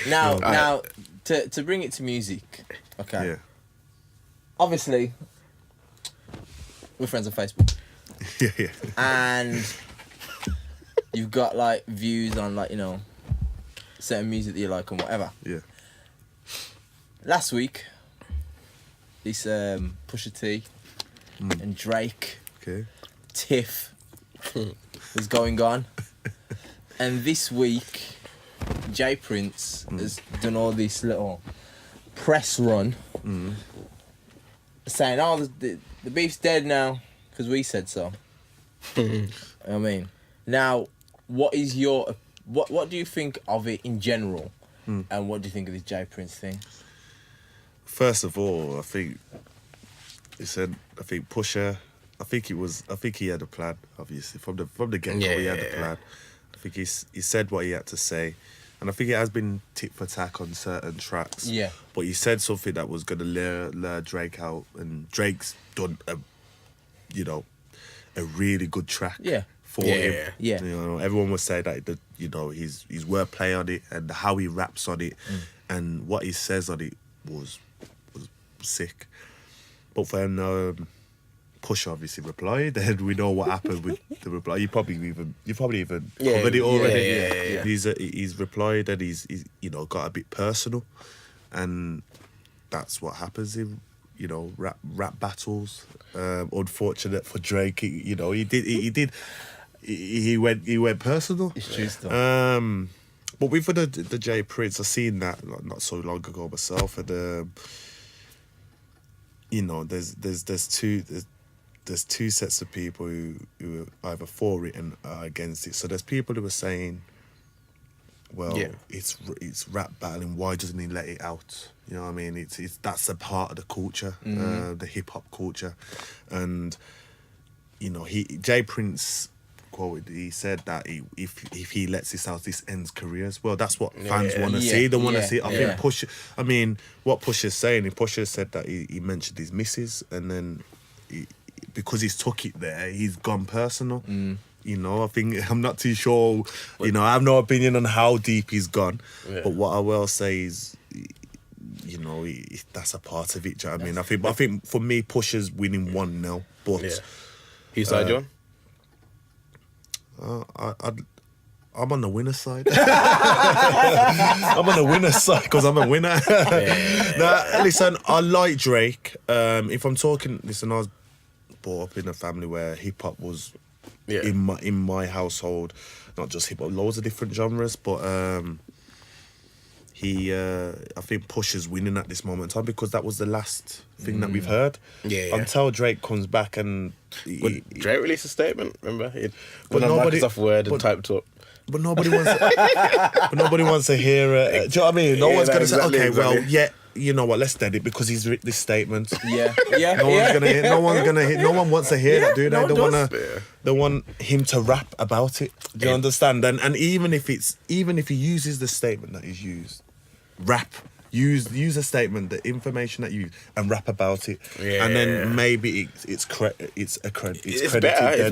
No. Now, to bring it to music, okay. Yeah. Obviously, we're friends on Facebook. Yeah. And you've got views on certain music that you like and whatever. Yeah. Last week, this Pusha T and Drake tiff was going on. And this week, J Prince has done all this little press run saying, oh, the beef's dead now because we said so. I mean, now, what is what do you think of it in general? And what do you think of this J Prince thing? First of all, I think Pusha, I think he had a plan, obviously. From the get-go, he had a plan. I think he said what he had to say. And I think it has been tit for tat on certain tracks. Yeah. But he said something that was going to lure Drake out. And Drake's done a really good track for him. Yeah. Everyone would say that, his wordplay on it and how he raps on it and what he says on it was sick. But for him, Pusha obviously replied, and we know what happened with the reply. You probably even covered it already. Yeah. He's replied, and he's got a bit personal, and that's what happens in rap battles. Unfortunate for Drake, he went personal. It's true stuff. But with the J Prince, I seen that not so long ago myself, and there's two sets of people who are either for it and are against it. So there's people who are saying, well, it's rap battling. Why doesn't he let it out? You know what I mean? It's that's a part of the culture, the hip hop culture, and J Prince quoted. He said that if he lets this out, this ends careers. Well, that's what fans want to see. They want to see. I think Pusha. I mean, what Pusha's saying. Pusha said that he mentioned his missus, and then because he's took it there, he's gone personal. You know, I think I'm not too sure. You know, I have no opinion on how deep he's gone. Yeah. But what I will say is, you know, that's a part of it. Do you know what I mean? I think for me, Pusha's winning 1-0. But Whose side you on? I'm on the winner's side. I'm on the winner's side because I'm a winner. Now, listen, I like Drake. If I'm talking, listen, I was brought up in a family where hip hop was in my household, not just hip hop, loads of different genres. But I think Pusha's winning at this moment in time because that was the last thing that we've heard. Until Drake comes back and Drake released a statement. Remember, but nobody Microsoft Word and typed up. But nobody wants. But nobody wants to hear it. Do you know what I mean? No one's gonna say, okay, well, you know what? Let's dead it because he's written this statement. Yeah. No one's gonna hear. No one's gonna hear. No one wants to hear that, do they? They want him to rap about it. Do you understand? And even if he uses the statement that he's used, rap. Use a statement, the information that you use, and rap about it, and then maybe it's credited. It's better.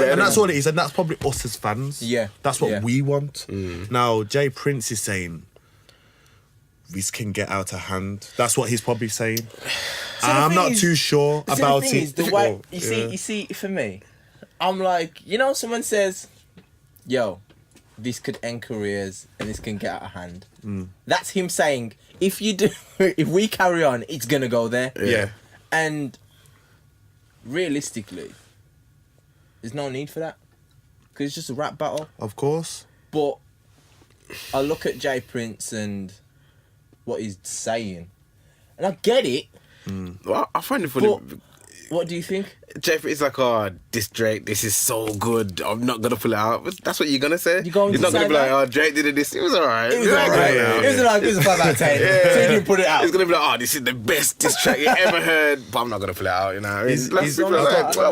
And that's all it is, and that's probably us as fans. Yeah, that's what we want. Now, Jay Prince is saying this can get out of hand. That's what he's probably saying. So I'm not too sure about it. The way, you see, for me, I'm like, you know, someone says, "Yo, this could end careers and this can get out of hand." That's him saying, if we carry on, it's gonna go there. Yeah. And realistically, there's no need for that because it's just a rap battle. Of course. But I look at Jay Prince and what he's saying, and I get it. Well, I find it funny. What do you think? Jeff is like, oh, this Drake, this is so good. I'm not gonna pull it out. But that's what you're gonna say. He's not gonna be like, oh, Drake did this. It was alright. It was alright. It was a 5 out of 10. So he didn't put it out. He's gonna be like, oh, this is the best diss track you ever heard. But I'm not gonna pull it out. You know,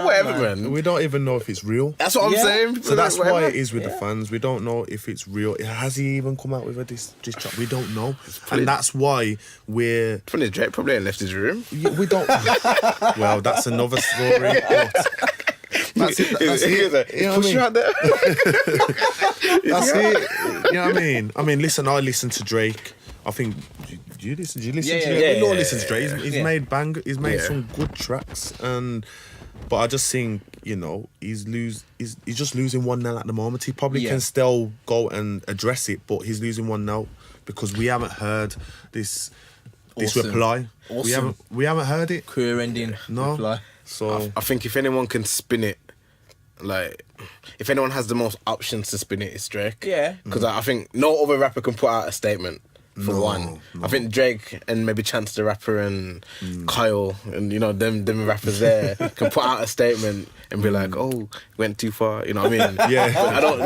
whatever, man. We don't even know if it's real. That's what I'm saying. So that's why it is with the fans. We don't know if it's real. Has he even come out with a diss track? We don't know, and that's why we're. Funny, Drake probably ain't left his room. We don't. Well, that's another story. That's it. You know what I mean? Right there. That's it. You know what I mean? I mean, listen. I listen to Drake. I think. Do you listen to Drake? We all listen to Drake. He's made some good tracks, but I just think, you know, he's just losing 1-0 at the moment. He probably can still go and address it, but he's losing 1-0 because we haven't heard this reply. Awesome. We haven't heard it. Career-ending reply. So I think if anyone can spin it, like, if anyone has the most options to spin it, it's Drake. Yeah. Because I think no other rapper can put out a statement. For one, I think Drake and maybe Chance the Rapper and Kyle and, you know, them rappers there can put out a statement and be like, oh, went too far. You know what I mean? Yeah. I don't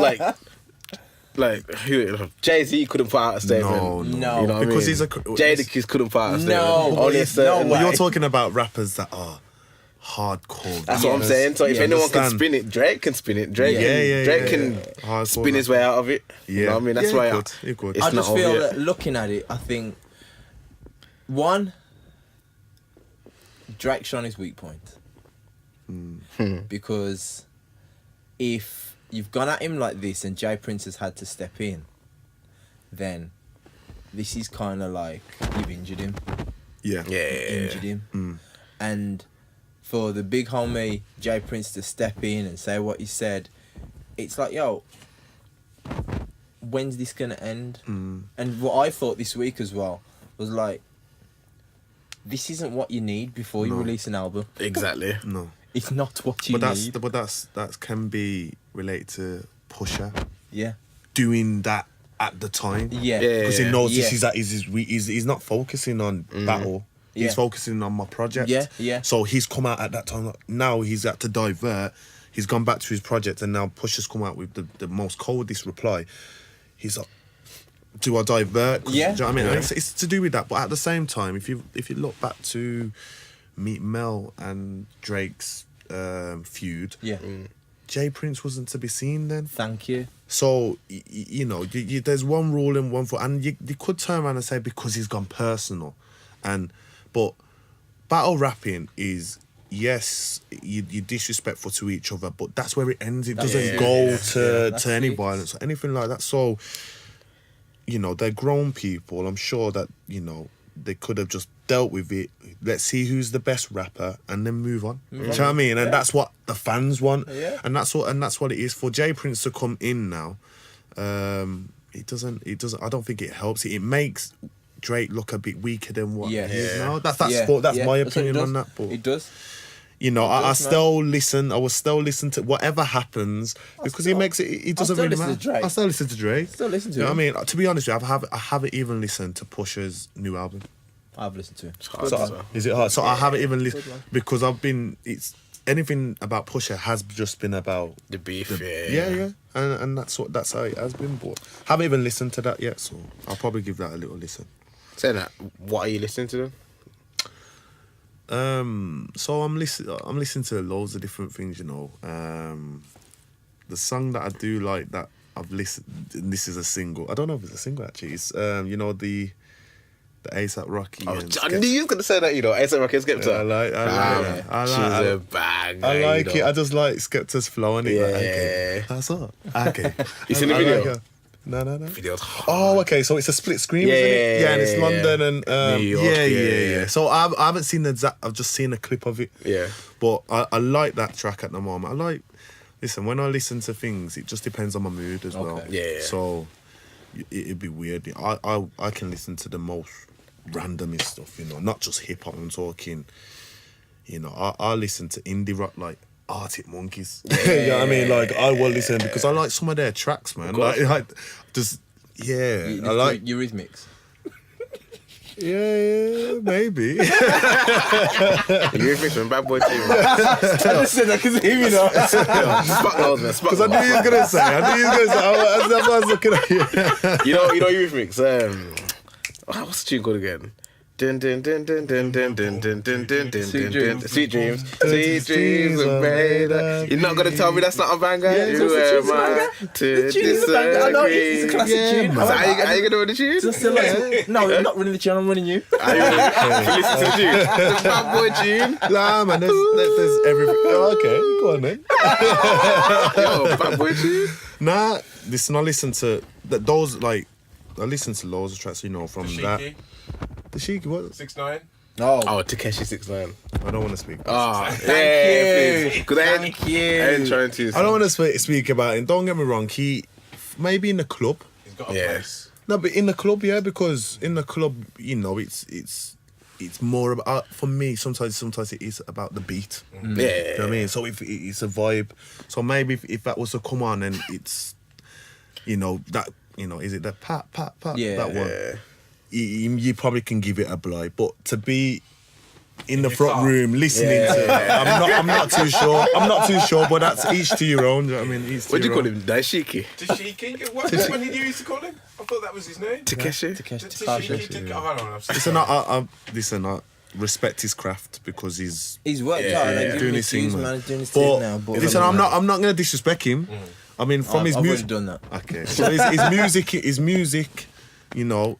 like Jay-Z couldn't put out a statement. No. You know what because I mean? Jadakiss couldn't put out a statement. Only a certain Well, you're talking about rappers that are hardcore. That's what I'm saying. So if anyone can spin it, Drake can spin it. Drake can spin his way out of it. You know what I mean? That's why it's I just feel that looking at it, I think one, Drake's on his weak point. Because if you've gone at him like this and Jay Prince has had to step in, then this is kind of like you've injured him. Injured him. And for the big homie Jay Prince to step in and say what he said, it's like, yo, when's this gonna end? And what I thought this week as well was like, this isn't what you need before you release an album. Exactly. No, it's not what you need. But that can be related to Pusha. Yeah. Doing that at the time. Yeah. Because he knows this is he's not focusing on battle. He's focusing on my project. Yeah. So he's come out at that time. Now he's had to divert. He's gone back to his project, and now Pusha's come out with the most coldest reply. He's like, do I divert? Yeah. Do you know what I mean? It's to do with that. But at the same time, if you look back to Meet Mel and Drake's feud, Jay Prince wasn't to be seen then. Thank you. So, you know, there's one rule and one for... And you could turn around and say because he's gone personal. But battle rapping is yes, you're disrespectful to each other, but that's where it ends. It doesn't go to any violence or anything like that. So, you know, they're grown people. I'm sure that, you know, they could have just dealt with it. Let's see who's the best rapper and then move on. Do you know what I mean? And that's what the fans want. Yeah. And that's what it is. For Jay Prince to come in now, it doesn't I don't think it helps. It makes Drake look a bit weaker than what he is now. That's my opinion on that. But it does. you know, I still listen. I will still listen to whatever happens because he makes it. It doesn't really matter. I still listen to Drake. Still listen to you know him. what I mean, to be honest with you, I haven't even listened to Pusha's new album. I've listened to it. Is it hard? So I haven't even listened because it's anything about Pusha has just been about the beef. And that's how it has been. But haven't even listened to that yet, so I'll probably give that a little listen. Saying that, what are you listening to then? So I'm listening to loads of different things, you know. The song that I do like that I've listened, and this is a single. I don't know if it's a single actually. It's you know, the ASAP Rocky. I knew you were gonna say that, you know, ASAP Rocky and Skepta. I like she's a bag. I like it. I just like Skepta's flow on it. Yeah. Like, okay, that's all. Okay. You seen the video? Like no. Video's hard. Oh, okay. So it's a split screen, isn't it? Yeah, and it's London and New York, yeah. So I haven't seen the exact. I've just seen a clip of it. Yeah. But I like that track at the moment. Listen, when I listen to things, it just depends on my mood as well. Yeah. So it'd be weird. I can listen to the most randomest stuff, you know, not just hip hop. I'm talking, you know, I listen to indie rock like Arctic Monkeys. You know what I mean? Like I will listen because I like some of their tracks, man. Like just I like Eurythmics. Yeah, maybe. Eurythmics from Bad Boy Team. I just said that because hear me now. Spot those, man. Because I knew you was gonna say. That's why I was looking at you. You know Eurythmics. What's the tune called again? Dun, dun, dun, dun, dun, dun, dun, dun, dun, dun, dun, Sweet dun, dreams. dun. Sweet dreams. Sweet dreams are made. You're not gonna tell me that's not a banger? Yeah, You am I to disagree. I know it's a classic tune. So are you gonna know the tune? No, I'm not running the tune. I'm running you. Are you gonna listen to the tune? The Bad Boy tune. Nah, man, there's everything. Oh, okay, go on then. Yo, Bad Boy tune. Nah, listen, I listen to those like. I listen to loads of tracks, you know, from that. The Shiki, what? 6ix9ine. Oh, Takeshi 6ix9ine. I don't want to speak. Thank you. Because I ain't trying to. I don't want to speak about him. Don't get me wrong. He maybe in the club. He's got a place. No, but in the club, yeah, because in the club, you know, it's more about for me. Sometimes it is about the beat. Yeah. You know what I mean? So if it's a vibe, so maybe if that was to come on and it's, you know, that. You know, is it the pat, Yeah. that one? You probably can give it a blight, but to be in the front room listening to it, I'm not too sure. I'm not too sure, but that's each to your own. Do you know what I mean? What do you call him? Daishiki? Desiigner? What did you used to call him? I thought that was his name. Takeshi? Listen, I respect his craft because he's worked hard. Like, doing his thing, man. He's doing his thing now. But listen, I'm not going to disrespect him. I mean, from his music. I've already done that. Okay, so his music, you know,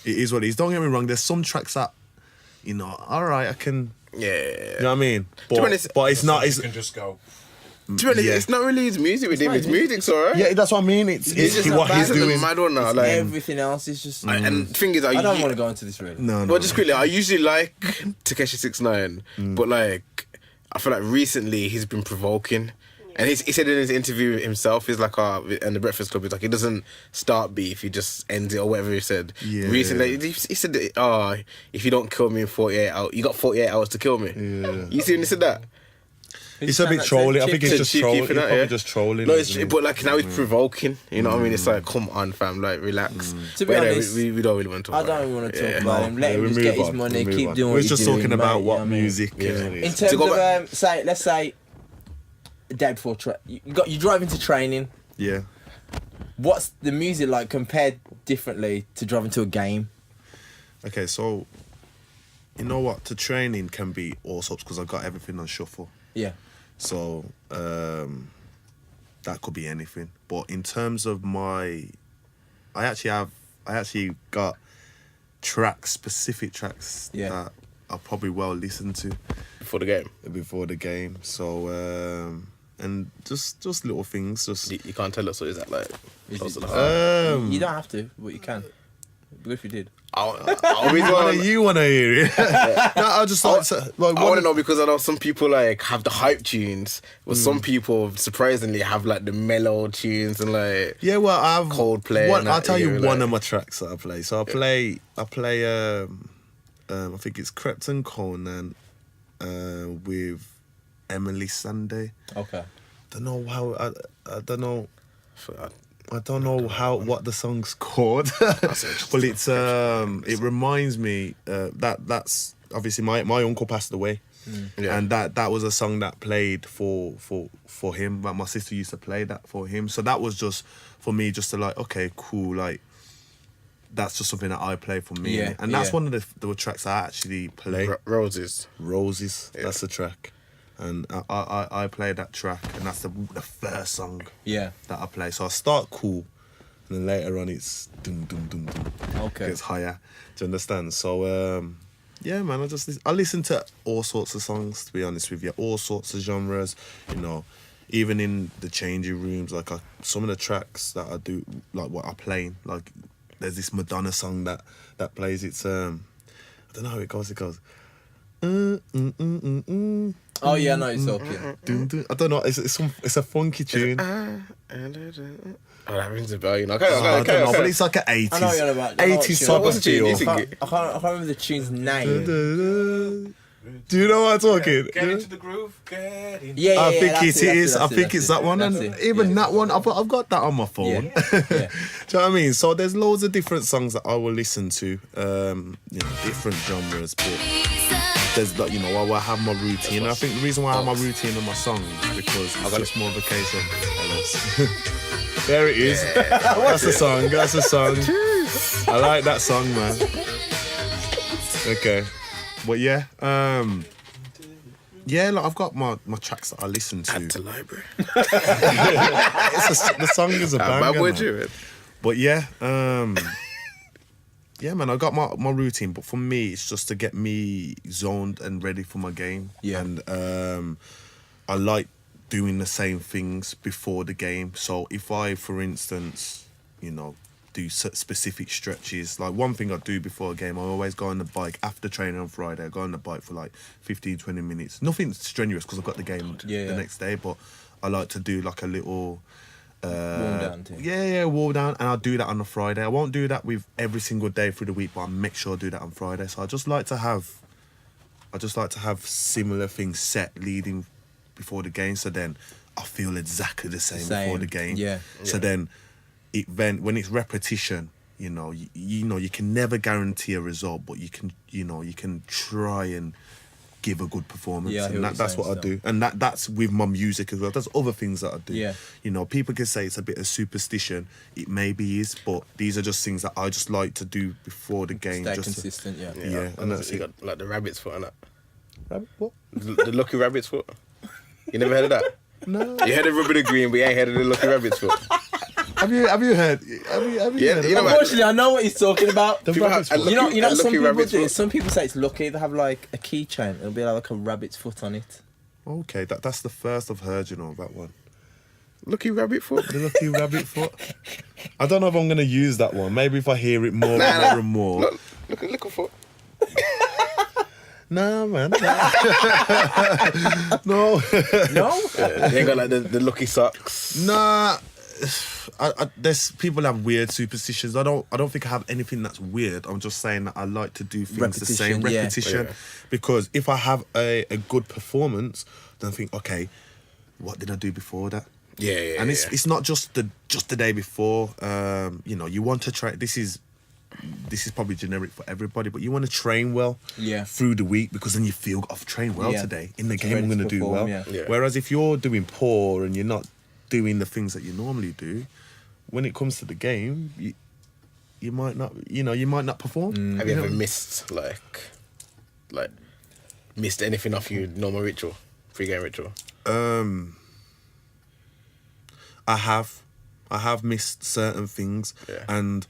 it is what it is. Don't get me wrong. There's some tracks that, you know, all right, I can. Yeah. You know what I mean? But it's not. You can just go. To be honest, it's not really his music with him. His music's alright. Yeah, that's what I mean. It's just what he's doing. Mad one now. Like, Everything else is just. and the thing is, I don't want to go into this really. No. Well, just quickly, I usually like Takeshi 6ix9ine, but like, I feel like recently he's been provoking. And he said in his interview himself, he's like, and the Breakfast Club, he's like, he doesn't start beef, he just ends it, or whatever he said. Yeah. Recently, he said, if you don't kill me in 48 hours, you got 48 hours to kill me. Yeah. You see when he said that? It's a bit trolling. I think it's just trolling. Cheeky for that, Probably yeah. just trolling. No, but like now he's provoking. You know what I mean? It's like, come on, fam, like relax. To be honest, we don't really want to talk I about don't it. want to talk about him. Let him just get his money, keep doing what We're he's just doing. talking about mate, what you know what I mean? music is. In terms of let's say day before you drive into training. Yeah. What's the music like compared differently to driving to a game? Okay, so you know what? To training can be all sorts because I've got everything on shuffle. Yeah. So that could be anything. But in terms of I actually got specific tracks Yeah. that are probably well listened to Before the game. So and just little things. Just You can't tell us, or is that like? Is close it- to the heart? You don't have to, but you can. But if you did. I always want you want to hear it? No, I just like I want to know because I know some people like have the hype tunes, but some people surprisingly have like the mellow tunes and like yeah. Well, I've Coldplay. I'll and tell you like, one of my tracks that I play. So I play I think it's Krypton Conan with Emily Sunday. Okay. Don't know how I don't know. I don't know what the song's called. Well, it's it reminds me that's obviously my uncle passed away, and that was a song that played for him. But my sister used to play that for him, so that was just for me, just to like, okay, cool, like that's just something that I play for me, and that's one of the tracks I actually play. Roses. That's the track. And I play that track, and that's the first song that I play. So I start cool, and then later on it's dum dum dum dum. Okay. Gets higher. Do you understand? So yeah, man. I listen to all sorts of songs. To be honest with you, all sorts of genres. You know, even in the changing rooms, like some of the tracks that I do, like what I play. Like there's this Madonna song that plays. It's I don't know how it goes. It goes. Oh yeah, I know it's okay. I don't know. It's a funky tune. Oh, that rings a bell, you know. I don't know, but it's like an I know what you're about. 80s type What's of the tune? feel. You sing it. I can't remember the tune's name. Do you know what I'm talking? Get into the groove. Get in. Yeah, I think that's it is. I think that's it's that one, and That's it. even Yeah. that one, I've got that on my phone. Yeah. Yeah. Do you know what I mean? So there's loads of different songs that I will listen to, you know, different genres, but there's like, you know, I will have my routine. And I think the reason why I have my routine on my songs is because it's just more vacation. There it is. That's a song. That's a song. I like that song, man. Okay, but yeah, yeah, like I've got my tracks that I listen to. Add to library. The song is a banger, Bad boy man. Druid. But yeah, yeah, man, I got my routine, but for me, it's just to get me zoned and ready for my game. Yeah. And I like doing the same things before the game. So if I, for instance, you know, do specific stretches, like one thing I do before a game, I always go on the bike after training on Friday. I go on the bike for like 15, 20 minutes. Nothing strenuous because I've got the game the next day, but I like to do like a little... warm down thing. Yeah, warm down, and I'll do that on a Friday. I won't do that with every single day through the week, but I'll make sure I do that on Friday. So I just like to have similar things set leading before the game, so then I feel exactly the same before the game. Yeah. So then when it's repetition, you know, you can never guarantee a result, but you can try and give a good performance. Yeah, I hear and what that's you're what I saying do. And that's with my music as well. There's other things that I do. Yeah. You know, people can say it's a bit of superstition. It maybe is, but these are just things that I just like to do before the game. Stay just consistent, yeah. Yeah, and that's you it. got like the rabbit's foot and that. Rabbit, what? The lucky rabbit's foot. You never heard of that? No. You heard of rubbing the green, but you ain't heard of the lucky rabbit's foot. Have you heard? Have you heard Yeah, of you know that? what? Unfortunately, I know what he's talking about. The People rabbit's have- foot. You know, a some lucky people rabbit's do. foot. Some people say it's lucky. They have like a keychain. It'll be like a rabbit's foot on it. Okay, that's the first I've heard, you know, that one. Lucky rabbit foot. The lucky rabbit foot. I don't know if I'm going to use that one. Maybe if I hear it more and more. Look a foot. Nah, man. No. No. You ain't got like the lucky socks. Nah. There's people have weird superstitions. I don't think I have anything that's weird. I'm just saying that I like to do things the same repetition. Yeah. Because if I have a good performance, then I think, okay, what did I do before that? Yeah. And it's not just the day before. You know, you want to try. This is probably generic for everybody, but you want to train well through the week, because then you feel I've trained well today. In the game, I'm going to do well. Yeah. Whereas if you're doing poor and you're not doing the things that you normally do, when it comes to the game, you might not perform. Have you ever missed like missed anything off your normal ritual, pre-game ritual? I have missed certain things, Yeah. and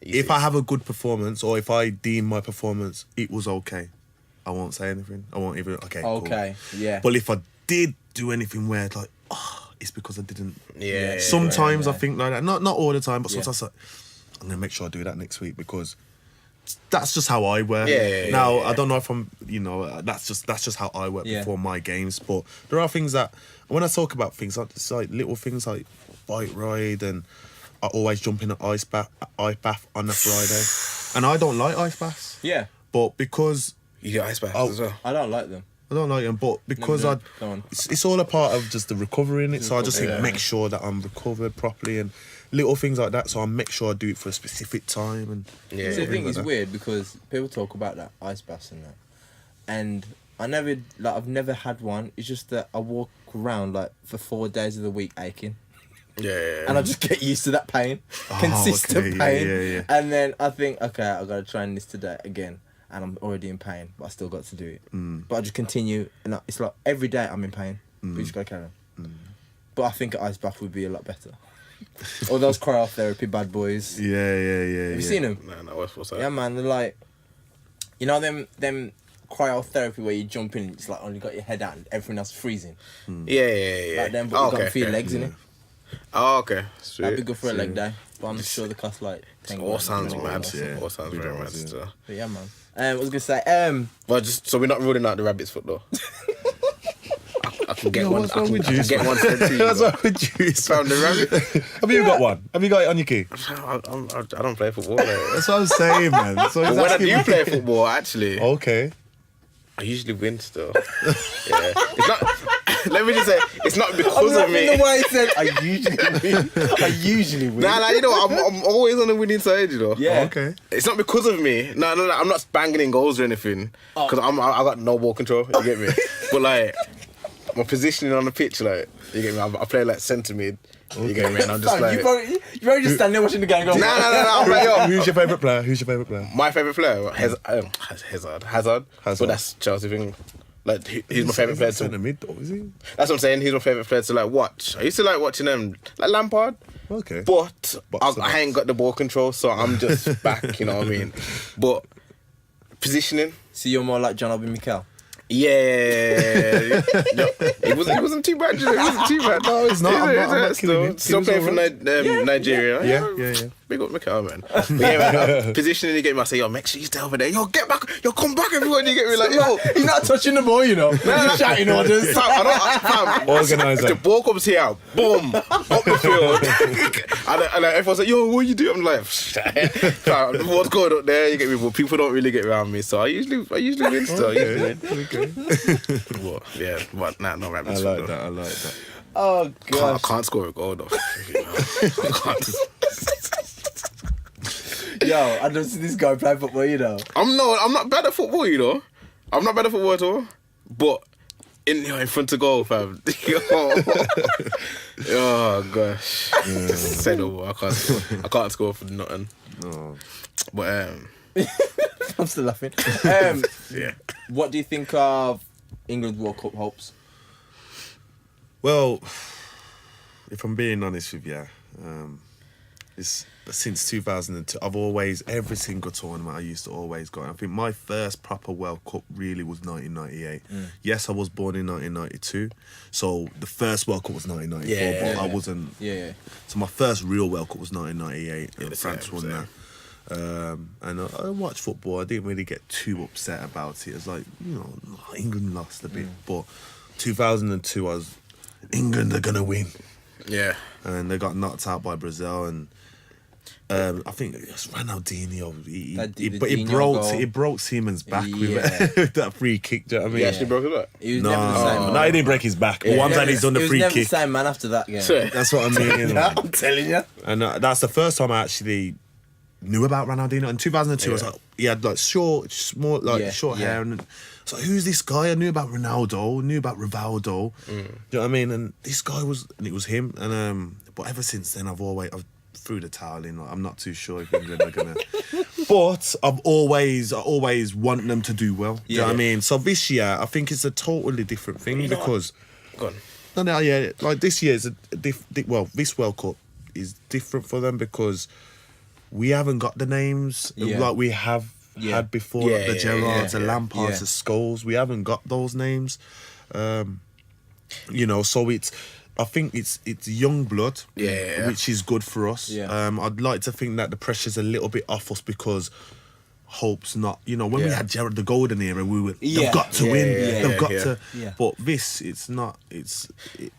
Easy. if I have a good performance, or if I deem my performance it was okay, I won't say anything. I won't even. Okay. Okay. Cool. Yeah. But if I did do anything where like, it's because I didn't. Yeah. Sometimes I think like that. Not all the time, but sometimes like, I'm gonna make sure I do that next week because that's just how I work. Now I don't know if I'm. That's just how I work before my games. But there are things that when I talk about things like it's like little things like bike ride and I always jump in an ice bath on a Friday, and I don't like ice baths. Yeah. But because you get ice baths as well. I don't like them. I don't like them, but because it's all a part of just the recovery in it. So I just think make sure that I'm recovered properly and little things like that. So I make sure I do it for a specific time. And So the thing is weird because people talk about that ice baths and that, and I've never had one. It's just that I walk around like for 4 days of the week aching. Yeah. And I just get used to that pain, consistent pain. And then I think, okay, I gotta try this today again. And I'm already in pain, but I still got to do it. But I just continue, and it's like every day I'm in pain, but you just gotta carry on. But I think an ice bath would be a lot better. Or those cryotherapy bad boys. Yeah. Have you seen them? No, what's that? Yeah, man, they're like, them cryotherapy where you jump in, it's like only got your head out and everything else is freezing. Yeah. Like them, but you got for your legs in it. Oh, okay. Sweet. That'd be good for a leg day, but I'm sure the cost like 10 All sounds grand. mad. All sounds very mad still. But yeah, man. I was gonna say, well, just so we're not ruling out the rabbit's foot though. I can get one. What's wrong with you? Get one sent to you. What's wrong with you? Found the rabbit. Have you got one? Have you got it on your key? I don't play football. Like. That's what I'm saying, man. So But when I do play football, actually, okay, I usually win still. Yeah, it's not. Let me just say, it's not because of me. The way he said, I usually win. Nah, you know, I'm always on the winning side, you know. Yeah. okay. It's not because of me. No, I'm not banging in goals or anything. Because I got no ball control. You get me? But like, my positioning on the pitch, like, you get me? I play like centre mid. Okay. You get me? And I'm just like, you probably just stand there watching the game. Go, No. I'm like, yo. Who's your favourite player? My favourite player, Hazard. But that's Chelsea thing. Like he's my favourite player to. Centre mid, is he? That's what I'm saying. He's my favourite player to like watch. I used to like watching them, like Lampard. Okay. But I ain't got the ball control, so I'm just back. You know what I mean? But positioning. So you're more like John Obi Mikel. Yeah. It wasn't too bad. It wasn't too bad. No, it's not. I'm not killing him. Still playing for Nigeria. Yeah. Big up Mikel, man. But yeah, man, positioning, you get me. I say, yo, make sure you stay over there. Yo, get back. Yo, come back, everyone. You get me? Like, yo, He's not touching the ball, you know. He's shouting orders. Fam, Organiser. The ball comes here, boom, up the field. and everyone's like, yo, what you do? I'm like, fam, what's going on there? You get me? But people don't really get around me, so I usually win still. Okay. But yeah, but no rabbits. I like that. Oh, gosh. I can't score a goal though. I can't. Yo, I don't see this guy play football, you know. I'm not bad at football, you know. I'm not bad at football at all. But in front of goal, fam. Oh gosh. Just say no more. I can't score for nothing. No. But I'm still laughing. yeah. What do you think of England's World Cup hopes? Well, if I'm being honest with you, it's since 2002. I've always, every single tournament I used to always go. I think my first proper World Cup really was 1998. Yes, I was born in 1992, so the first World Cup was 1994, but I wasn't. Yeah. So my first real World Cup was 1998, and France won same. that. And I watched football. I didn't really get too upset about it. It's like, you know, England lost a bit, but 2002 England are gonna win. Yeah. And they got knocked out by Brazil, and I think it was Ronaldinho. It broke Seaman's back with that free kick. Do you know what I mean? He actually broke his back. He was never the same. No, he didn't break his back. But one time he's done the free He was never kick. the same man after that game. That's what I mean. You know? I'm telling you. And that's the first time I actually knew about Ronaldinho. In 2002, I was like, he had like short hair, and so who's this guy? I knew about Ronaldo, knew about Rivaldo. Do you know what I mean? And this guy it was him. And but ever since then, I've threw the towel in. Like, I'm not too sure if England are gonna. But I always want them to do well. Do you know what I mean? So this year, I think it's a totally different thing because. Go on. No, like this year is this World Cup is different for them because we haven't got the names like we have had before, like the Gerrards, the Lampards, yeah. the Scholes. We haven't got those names. You know, so I think it's young blood, which is good for us. Yeah. I'd like to think that the pressure's a little bit off us because Hope's not, you know, when we had Gerrard, the golden era, we were, they've got to win, they've got to, but this, it's not,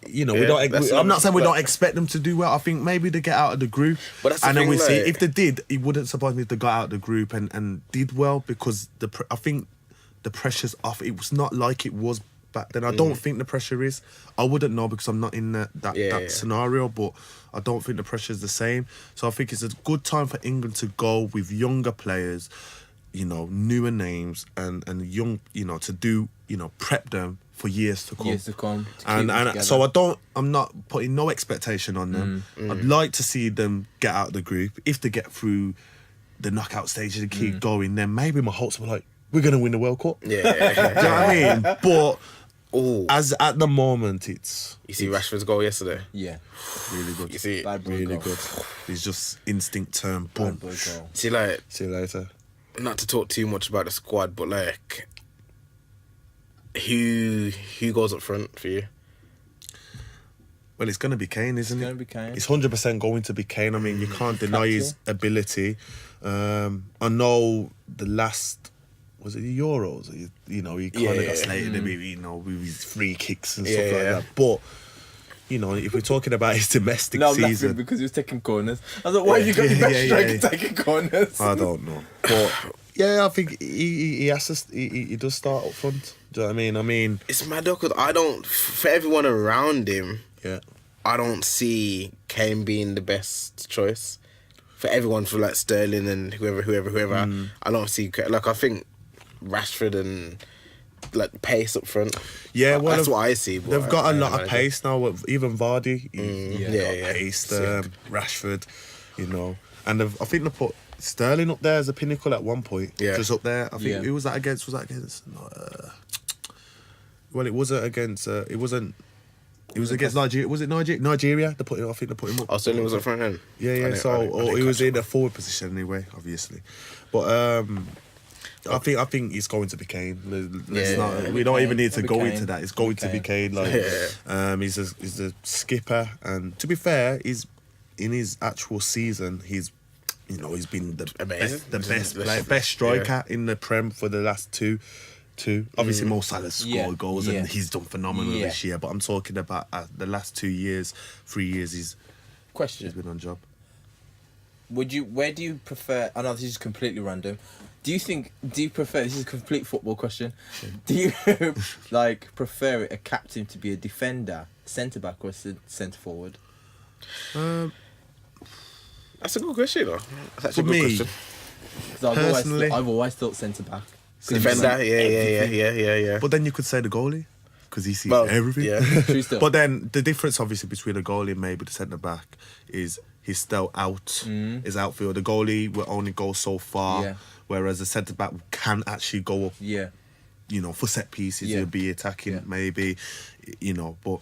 you know, I'm not saying we don't expect them to do well. I think maybe they get out of the group, but that's the and then thing, we see, like, if they did, it wouldn't surprise me if they got out of the group and did well, because I think the pressure's off. It was not like it was back then. I don't think the pressure is. I wouldn't know because I'm not in that scenario, but I don't think the pressure is the same. So I think it's a good time for England to go with younger players, you know, newer names and young, you know, to do, you know, prep them for years to come. Years to come. And so I'm not putting no expectation on them. I'd like to see them get out of the group. If they get through the knockout stages and keep going, then maybe my hopes were like, we're going to win the World Cup. Yeah. Do you know what I mean? But as at the moment, it's... You see Rashford's goal yesterday? Yeah. Really good. You see, Bad boy Really goal. good. It's just instinct turn, boom. Bad boy goal. see, like, See you later. not to talk too much about the squad, but like, who goes up front for you? Well, it's going to be Kane, isn't it? It's going to be Kane. It's 100% going to be Kane. I mean, you can't deny his ability. I know the last... Was it the Euros? You know, he kind of got slated a bit, you know, with his free kicks and stuff like that. But, you know, if we're talking about his domestic No, I'm laughing season... because he was taking corners. I was like, why you got your best striker taking corners? I don't know. But, yeah, I think he has to... He does start up front. Do you know what I mean? It's mad though, because I don't... For everyone around him, Yeah. I don't see Kane being the best choice. For everyone, for like Sterling and whoever, I don't see... Like, I think Rashford and like pace up front. Yeah, well, that's what I see. But They've got a lot of pace now. Even Vardy, he's yeah. got pace. Rashford, you know, and I think they put Sterling up there as a pinnacle at one point. Yeah. Just up there. I think who was that against? Was that against? Well, it wasn't against. It wasn't. It was against Nigeria. Was it Nigeria? Nigeria. I think they put him up. Oh, Sterling was up front then. Yeah. So he was in a forward position anyway, obviously, but. I think it's going to be Kane. We don't even need to go into that. It's going to be Kane. Like, he's a skipper, and to be fair, he's in his actual season. He's been the best striker in the Prem for the last two. Obviously, Mo Salah's scored goals and he's done phenomenal this year. But I'm talking about the last 2 years, 3 years. He's been on job. Where do you prefer? I know this is completely random. Do you prefer? This is a complete football question. Do you prefer a captain to be a defender, centre back, or centre forward? That's a good question, though. That's for a good me, question. Personally, I've always thought centre back. Defender, yeah. But then you could say the goalie, because he sees everything. Yeah. True still. But then the difference, obviously, between a goalie and maybe the centre back is he's still out. His outfield. The goalie will only go so far, whereas the centre back can actually go up. Yeah. You know, for set pieces, he'll be attacking maybe. You know, but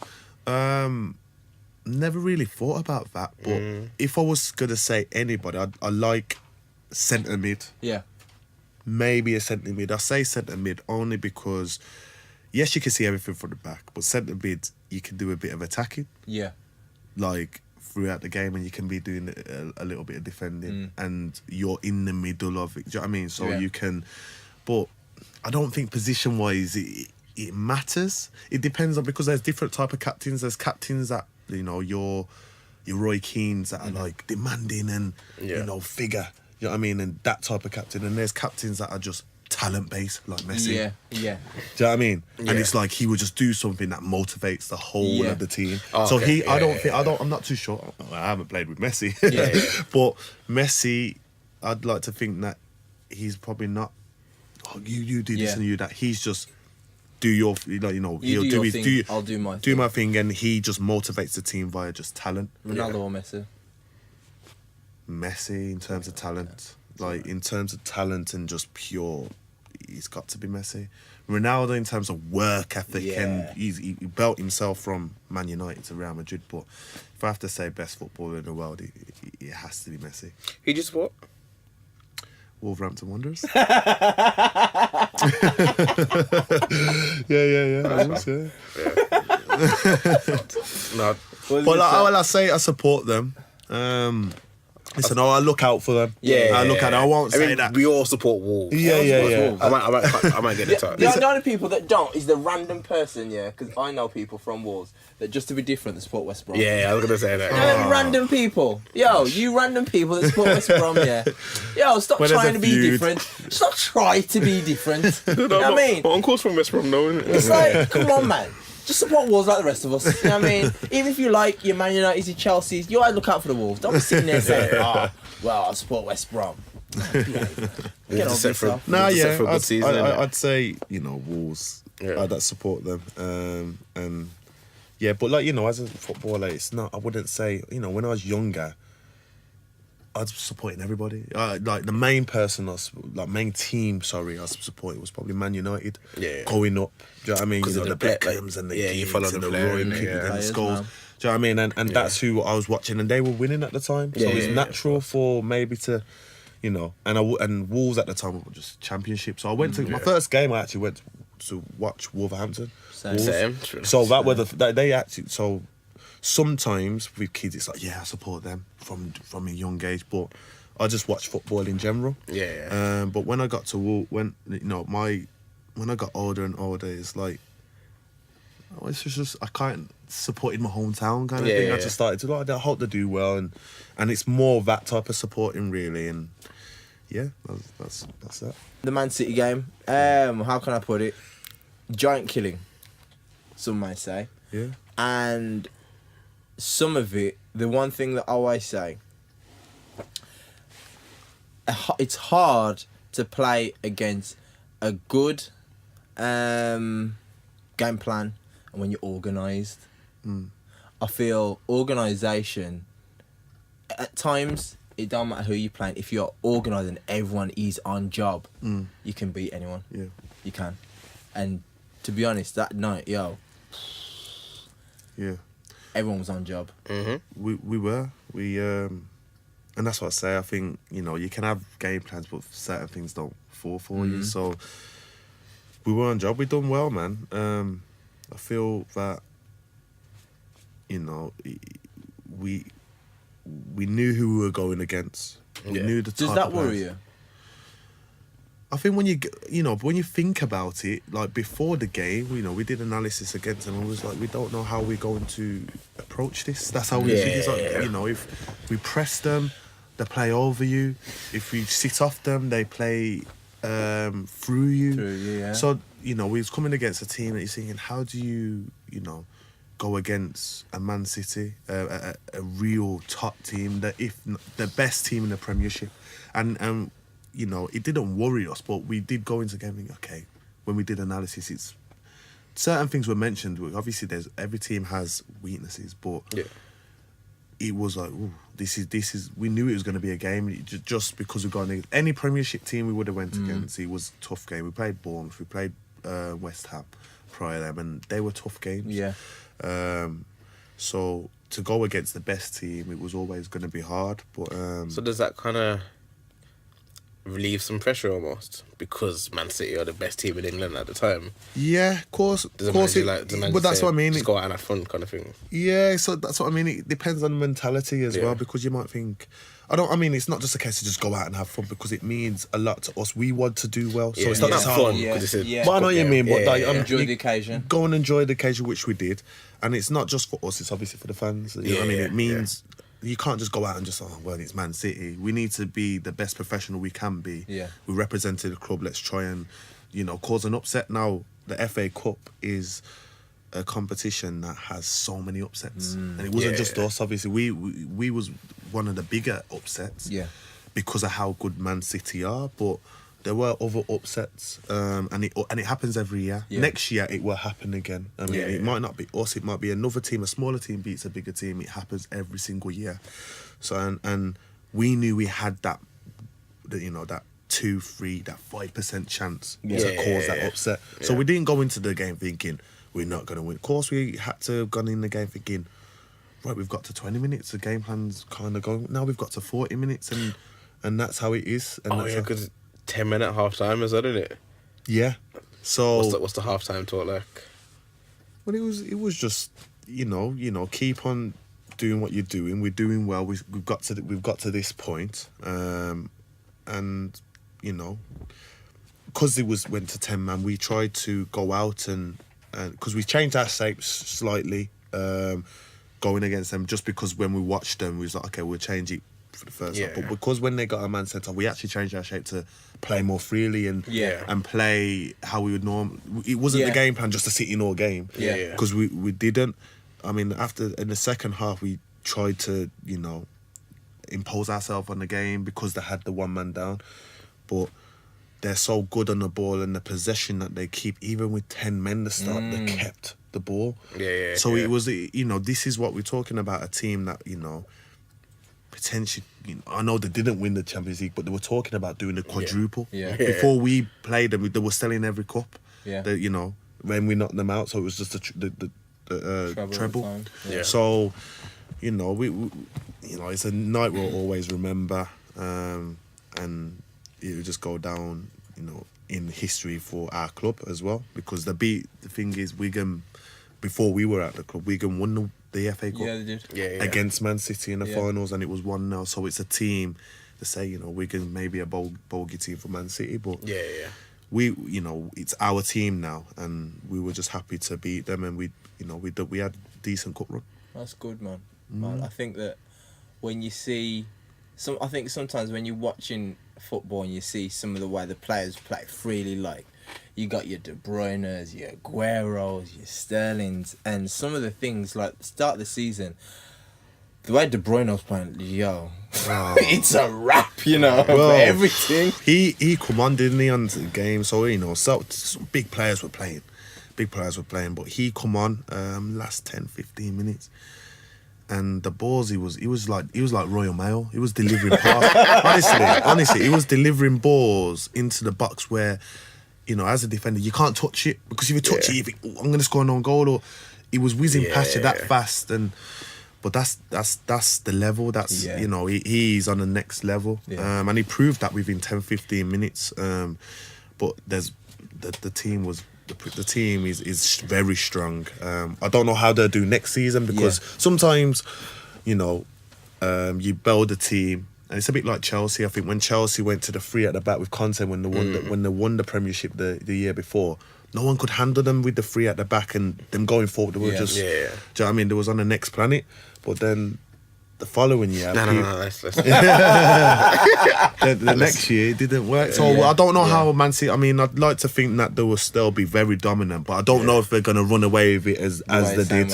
never really thought about that. But if I was gonna say anybody, I like centre mid. Yeah. Maybe a centre mid. I say centre mid only because, yes, you can see everything from the back, but centre mid, you can do a bit of attacking. Yeah. Like, throughout the game, and you can be doing a little bit of defending, and you're in the middle of it. Do you know what I mean? So you can, but I don't think position-wise it matters. It depends on, because there's different type of captains. There's captains that, you know, your Roy Keanes that are like demanding and you know, figure. You know what I mean? And that type of captain. And there's captains that are just talent-based, like Messi. Yeah. Do you know what I mean? And it's like he would just do something that motivates the whole of the team. Oh, so okay. I'm not too sure. I haven't played with Messi. But Messi, I'd like to think that he's probably not, you do this and you that. He's just do your, you know, he'll do his thing, I'll do my thing. Do my thing, and he just motivates the team via just talent. Ronaldo or Messi? Messi in terms of talent. Like, in terms of talent and just pure, he's got to be Messi. Ronaldo in terms of work ethic, and he built himself from Man United to Real Madrid. But if I have to say best footballer in the world, it has to be Messi. Who do you support? Wolverhampton Wanderers. yeah. No, But like, I say I support them. Listen, I look out for them. I look at it. I won't say that. We all support Wolves. Yeah. I might get the touch. The only people that don't is the random person, because I know people from Wolves that just to be different, they support West Brom. Yeah, I was gonna say that. Them random people. You random people that support West Brom, stop trying to be different. Stop trying to be different. You know what I mean? My uncle's from West Brom, though, isn't it? It's like, come on, man. Just support Wolves like the rest of us. You know what I mean? Even if you like your Man United, your Chelsea's, you always look out for the Wolves. Don't be sitting there saying, well, I support West Brom. Get over yourself. I'd say, Wolves that support them. And yeah, but like, as a footballer, it's not, I wouldn't say, when I was younger, I was supporting everybody. Like the main person, main team, I was supporting was probably Man United. Yeah. Going up. Do you know what I mean? The Beckhams and the you follow and the the player, Roy and the Scholes. Do you know what I mean? And that's who I was watching, and they were winning at the time. So it's natural for maybe to, and Wolves at the time were just championship. So I went to my first game. I actually went to watch Wolverhampton. Same. So that were they actually so. Sometimes with kids, it's like, I support them from a young age, but I just watch football in general. But when I got to when I got older and older, it's like, it's just I can't support in my hometown kind of thing. I just started to I hope they do well, and it's more of that type of supporting really, and that's that. The Man City game. How can I put it? Giant killing. Some might say. Yeah. And some of it, the one thing that I always say, it's hard to play against a good game plan and when you're organised. I feel organisation, at times, it don't matter who you're playing, if you're organised and everyone is on job, you can beat anyone. Yeah. You can. And to be honest, that night, Yeah. everyone was on job. We were. And that's what I say. I think, you can have game plans, but certain things don't fall for you. So we were on job. We done well, man. I feel that, we knew who we were going against. We knew the type Does that of worry players. you? I think when when you think about it, like before the game, we did analysis against them and was like, we don't know how we're going to approach this. That's how we think. It's like, if we press them, they play over you. If we sit off them, they play through you. So, we was coming against a team that you're thinking, how do you, go against a Man City, a real top team, the best team in the Premiership, and it didn't worry us, but we did go into the game thinking, okay, when we did analysis, it's certain things were mentioned. Obviously, every team has weaknesses, but it was like, ooh, this is. We knew it was going to be a game just because we've got any Premiership team we would have went against. It was a tough game. We played Bournemouth, we played West Ham prior to them, and they were tough games. Yeah. So to go against the best team, it was always going to be hard. But so does that kind of relieve some pressure almost because Man City are the best team in England at the time? Yeah, of course. But that's what I mean. Just go out and have fun, kind of thing. Yeah, so that's what I mean. It depends on the mentality as well, because you might think, it's not just a case of just go out and have fun, because it means a lot to us. We want to do well, so it's not just fun. But I know what you mean. But enjoy the occasion. Go and enjoy the occasion, which we did, and it's not just for us. It's obviously for the fans. You know what I mean? It means. You can't just go out and just, it's Man City. We need to be the best professional we can be. Yeah. We represented the club. Let's try and, cause an upset. Now, the FA Cup is a competition that has so many upsets. And it wasn't just us, obviously. We was one of the bigger upsets because of how good Man City are. But there were other upsets, and it happens every year. Yeah. Next year, it will happen again. I mean, it might not be us. It might be another team. A smaller team beats a bigger team. It happens every single year. So, and we knew we had that 2-3, that 5% chance to cause that upset. Yeah. So we didn't go into the game thinking we're not going to win. Of course, we had to have gone in the game thinking, right, we've got to 20 minutes. The game plan's kind of going. Now we've got to 40 minutes, and and that's how it is. And Oh that's yeah, how- because 10-minute half time as well, isn't it? yeah. So What's the half time talk like? well, it was just you know keep on doing what you're doing. We're doing well. We've got to this point, and you know, because went to 10 man, we tried to go out and because we changed our shapes slightly, going against them, just because when we watched them, we was like, okay, we'll change it for the first half. But because when they got a man sent off, we actually changed our shape to play more freely and play how we would It wasn't the game plan just to sit in all game. Because we didn't. I mean, in the second half, we tried to, you know, impose ourselves on the game because they had the one man down. But they're so good on the ball and the possession that they keep, even with 10 men to start, they kept the ball. So it was, you know, this is what we're talking about, a team that, you know, potentially, you know, I know they didn't win the Champions League, but they were talking about doing the quadruple. Before we played them, they were still in every cup. They, you know, when we knocked them out, so it was just the treble. So, you know, we you know, it's a night we'll always remember, and it will just go down, you know, in history for our club as well, because the thing is, Wigan, before we were at the club, Wigan won the FA Cup they did. against Man City in the finals, and it was 1-0. So it's a team to say, you know, Wigan may be a bogey team for Man City, but we, you know, it's our team now, and we were just happy to beat them, and we had decent cup run. That's good, man. I think that when you see I think sometimes when you're watching football and you see some of the way the players play freely, like you got your De Bruyne's, your Aguero's, your Sterling's, and some of the things like the start of the season, the way De Bruyne was playing, it's a wrap, you know, for everything. He come on, didn't he, on the game? So, you know, some big players were playing, but he come on last 10-15 minutes. And the balls, he was like Royal Mail. He was delivering passes. honestly, he was delivering balls into the box where, you know, as a defender, you can't touch it, because if you touch it, you think, I'm going to score an own goal. Or he was whizzing past you that fast. But that's the level. That's you know, he's on the next level. And he proved that within 10-15 minutes. But there's the team was. The team is very strong. I don't know how they'll do next season, because sometimes, you know, you build a team, and it's a bit like Chelsea. I think when Chelsea went to the three at the back with Conte when they won the Premiership the year before, no one could handle them with the three at the back, and them going forward, they were just, do you know what I mean? They was on the next planet. But then the following year, Let's the next year it didn't work. So I don't know how Man City. I mean, I'd like to think that they will still be very dominant, but I don't know if they're going to run away with it as they did.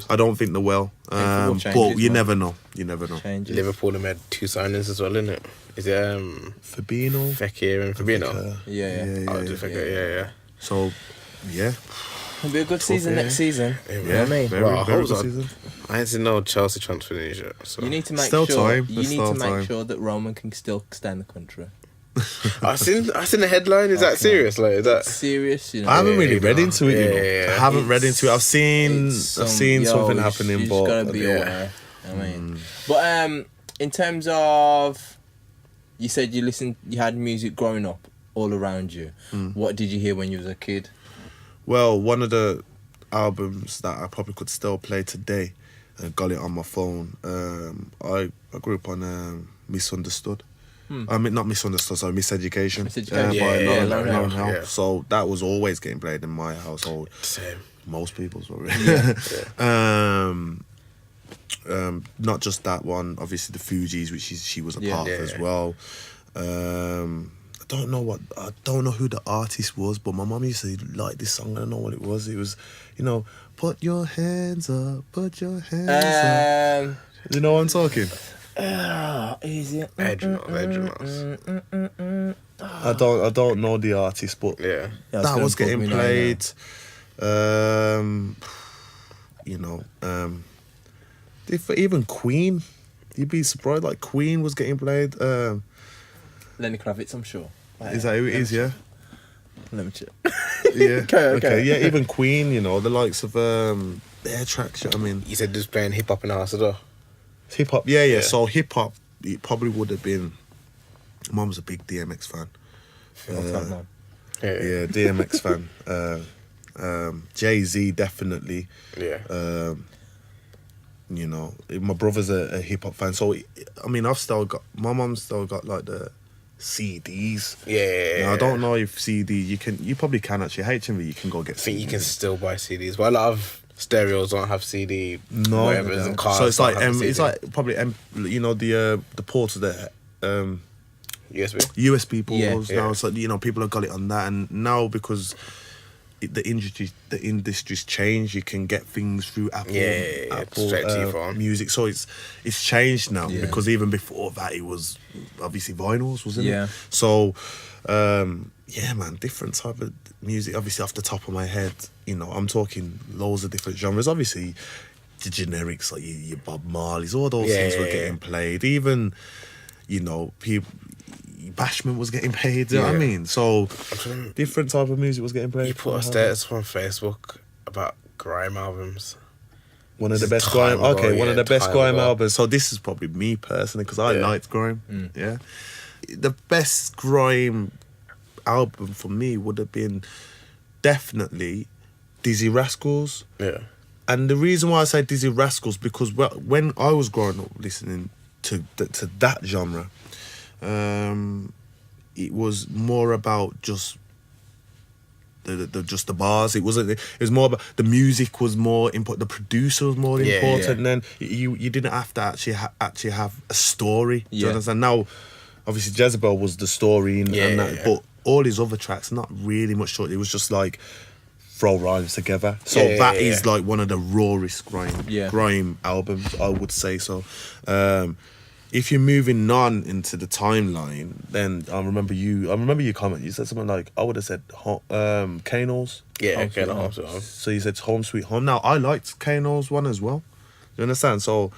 I don't think they will. But you never know. You never know. Liverpool have made 2 signings as well, isn't it? Is it Fabinho, Fekir and Fabinho? Yeah. So, yeah. It'll be a good season next season. Yeah, you know what I mean? very good season. I ain't seen no Chelsea transfer news yet. So. You need to make Still sure. time. You need to make sure that Roman can still stay in the country. I seen the headline. Is that serious? Like, is that serious? You know. I haven't really read into it. You know. I haven't read into it. I've seen something happening, you but just gotta be aware. I mean, but in terms of, you said you had music growing up all around you. What did you hear when you was a kid? Well, one of the albums that I probably could still play today, I got it on my phone. I grew up on Misunderstood. I mean, not Misunderstood, sorry, Miseducation. By Lauryn Hill. Yeah. So that was always getting played in my household. Same. Most people's were. Not just that one, obviously the Fugees, which she was a part of as well. I don't know who the artist was, but my mum used to like this song. I don't know what it was. It was, you know, put your hands up, put your hands up. You know what I'm talking? Easy. I don't know the artist, but that was getting played. You know, even Queen, you'd be surprised. Like Queen was getting played. Lenny Kravitz, I'm sure. Is that who it is? Yeah. Let me check. Yeah. Okay. Yeah, even Queen. You know, the likes of their tracks. I mean, you said just playing hip hop in the house as well. Hip hop. Yeah. So hip hop, it probably would have been Mum's a big DMX fan. Yeah. DMX fan. Jay-Z definitely. Yeah. You know, my brother's a hip hop fan, so I mean, my mum's still got like the CDs. Yeah. Now, I don't know if CD you probably can actually. HMV you can go get. I think you can still buy CDs, but a lot of stereos don't have CD. No, whatever, and cars so it's don't like have the it's CD. like probably you know the ports of the USB ports now. So you know people have got it on that, and now because the industry's changed, you can get things through Apple straight to your phone. Music. So it's changed now because even before that it was obviously vinyls, wasn't it? So yeah, man, different type of music. Obviously off the top of my head, you know, I'm talking loads of different genres. Obviously the generics like your Bob Marley's, all those things were getting played. Even, you know, people. Bashment was getting paid, you know what I mean? So different type of music was getting played. You put a status on Facebook about grime albums. One of the best grime. Okay, one of the best grime albums. So this is probably me personally because I liked grime. Yeah, the best grime album for me would have been definitely Dizzy Rascals. Yeah, and the reason why I say Dizzy Rascals because when I was growing up listening to that genre. It was more about just the bars. It was more about the music was more important. The producer was more important. And then you didn't have to actually have a story. Do you understand? Now, obviously, Jezebel was the story and that, but all his other tracks, not really much story. It was just like throw rhymes together. So that is like one of the rawest grime albums, I would say so. If you're moving on into the timeline, then I remember your comment. You said something like, I would have said Kano's. Yeah, Kano's. So you said Home Sweet Home. Now, I liked Kano's one as well. You understand? So,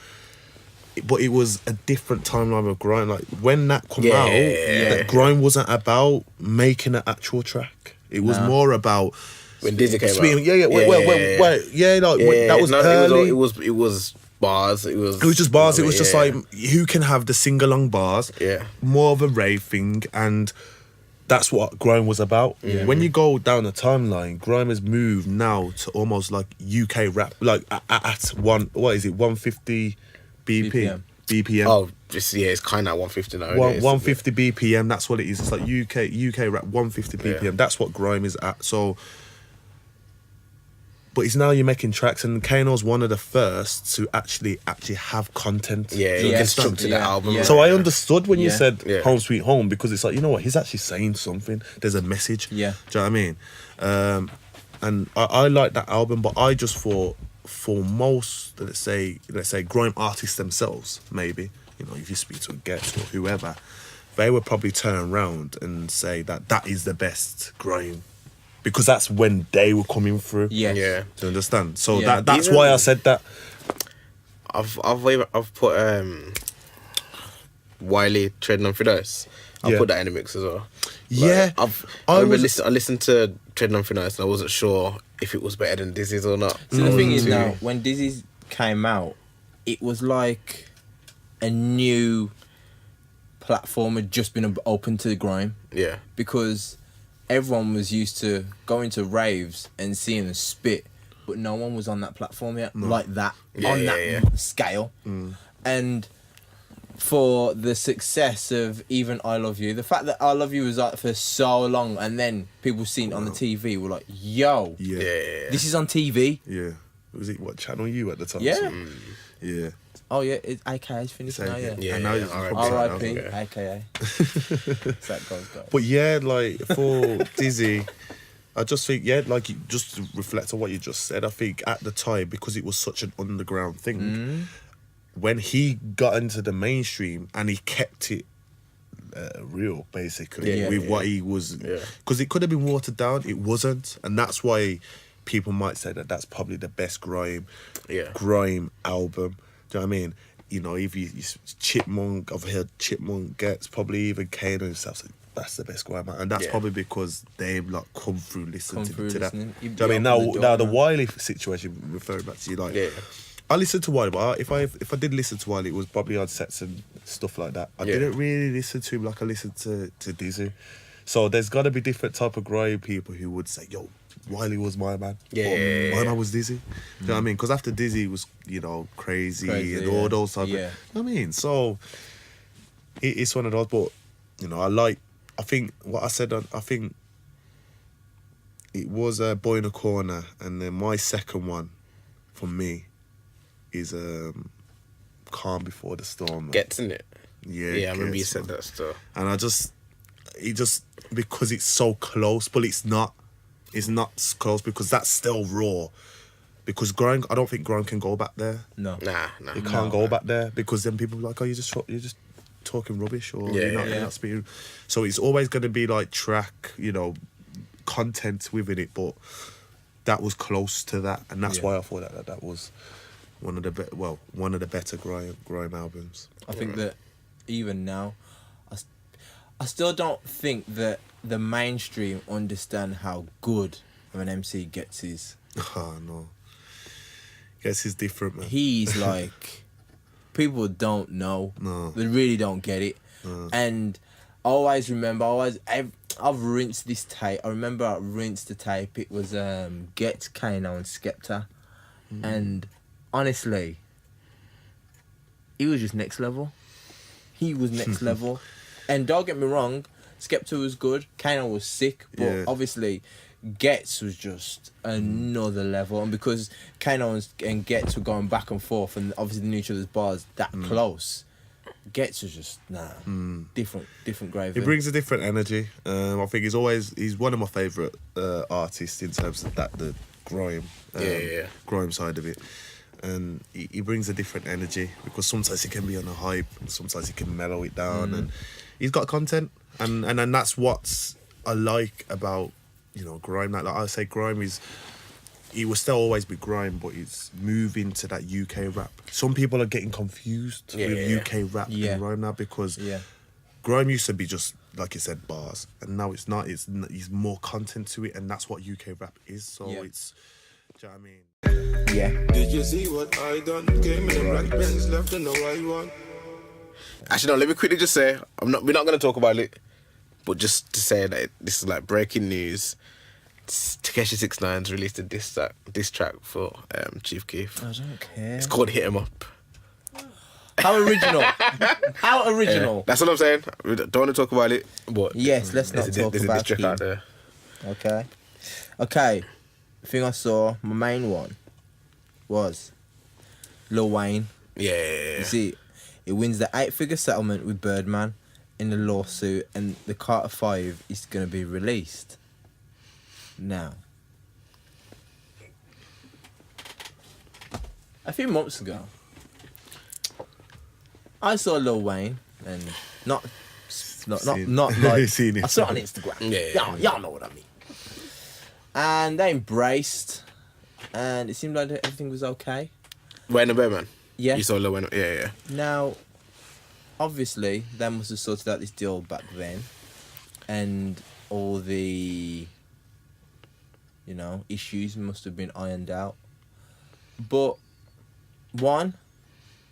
but it was a different timeline of grime. Like, when that came out, that grime wasn't about making an actual track. It was more about... When Dizzy came out. Wait, that was early. It was bars. It was just bars. It was just like who can have the sing-along bars. Yeah. More of a rave thing, and that's what grime was about. Yeah. When you go down the timeline, grime has moved now to almost like UK rap, like at 150 BPM. Oh, it's kind of 150 now. 150 BPM. That's what it is. It's like UK rap 150 BPM. Yeah. That's what grime is at. So. But it's now you're making tracks, and Kano's one of the first to actually have content. He constructed the album. Yeah. So I understood when you said Home Sweet Home, because it's like, you know what, he's actually saying something. There's a message. Yeah. Do you know what I mean? And I like that album, but I just thought for most, let's say grime artists themselves, maybe, you know, if you speak to a guest or whoever, they would probably turn around and say that is the best grime. Because that's when they were coming through. Yeah. Do you understand? So that's why I said that. I've put Wiley Treading on Finesse. I put that in the mix as well. Yeah. I listened to Treading on Finesse and I wasn't sure if it was better than Dizzy's or not. So the thing is now, when Dizzy's came out, it was like a new platform had just been open to grime. Yeah. Because everyone was used to going to raves and seeing them spit, but no one was on that platform yet, like that, on that scale. And for the success of even I Love You, the fact that I Love You was like for so long, and then people seen it on the TV were like, yo, this is on TV. Yeah. Was it, what, Channel U at the time? Yeah. Yeah. Oh yeah, AKA's finished now, R.I.P. AKA. But yeah, like for Dizzy, I just think like just to reflect on what you just said, I think at the time, because it was such an underground thing, when he got into the mainstream and he kept it real, basically, with what he was, because it could have been watered down, it wasn't, and that's why people might say that's probably the best grime album. Do you know what I mean? You know, if you Chipmunk, I've heard Chipmunk gets probably even Kano himself. That's the best grime, and that's probably because they've like come through listening to that. Do you know what I mean? Now the Wiley situation, referring back to you, like I listened to Wiley, but if I did listen to Wiley, it was probably on sets and stuff like that. I didn't really listen to him like I listened to Dizzy. So there's got to be different type of grime people who would say, yo, Wiley was my man. Yeah. When I was Dizzy. You know what I mean? Because after Dizzy was, crazy and all those type of... You know what I mean? So it's one of those, but, I think what I said, I think it was Boy in a Corner, and then my second one for me is Calm Before the Storm. Man. Gets in it. Yeah, I remember you said that stuff. And because it's so close, but it's not close because that's still raw. Because grime, I don't think grime can go back there. No. Nah. It can't go back there because then people are like, oh, you're just talking rubbish or you're not speaking. So it's always going to be like track, content within it, but that was close to that, and that's why I thought that was one of the better grime albums. I think that even now, I still don't think that the mainstream understand how good of an MC Gets is. Oh no, Gets is different, man. He's like, people don't know. No, they really don't get it. And I always remember, I've rinsed this tape. I remember I rinsed the tape. It was Get, Kano and Skepta. And honestly, he was just next level. He was next level. And don't get me wrong, Skepta was good, Kano was sick, but obviously Gets was just another level. And because Kano and Gets were going back and forth and obviously they knew each other's bars that close, Gets was just different grave. He brings a different energy. I think he's one of my favourite artists in terms of the grime side of it. And he brings a different energy because sometimes he can be on a hype and sometimes he can mellow it down, and he's got content, and that's what I like about grime. Like I say, grime he will still always be grime, but it's moving to that UK rap. Some people are getting confused with UK rap and grime now because grime used to be just, like you said, bars, and now it's not. It's more content to it, and that's what UK rap is. So it's, do you know what I mean? Yeah. Did you see what I done? Came in the black Benz, left in the white one. Actually, no, let me quickly just say, we're not going to talk about it, but just to say that this is like breaking news. Tekashi 6ix9ine's released a diss track for Chief Keef. I don't care. It's called Hit 'Em Up. How original. How original. Yeah, that's what I'm saying. We don't want to talk about it, but yes, let's not talk there's about a diss track out there. Okay. The thing I saw, my main one, was Lil Wayne. Yeah. You see, he wins the 8-figure settlement with Birdman in the lawsuit, and the Carter 5 is going to be released. Now, a few months ago, I saw Lil Wayne, and not like Seen it. I saw it on Instagram. Yeah. Y'all know what I mean. And they embraced, and it seemed like everything was okay. Wayne and Birdman? Yeah. You saw Lil Wayne? Yeah. Now, obviously, they must have sorted out this deal back then, and all the, issues must have been ironed out. But, one,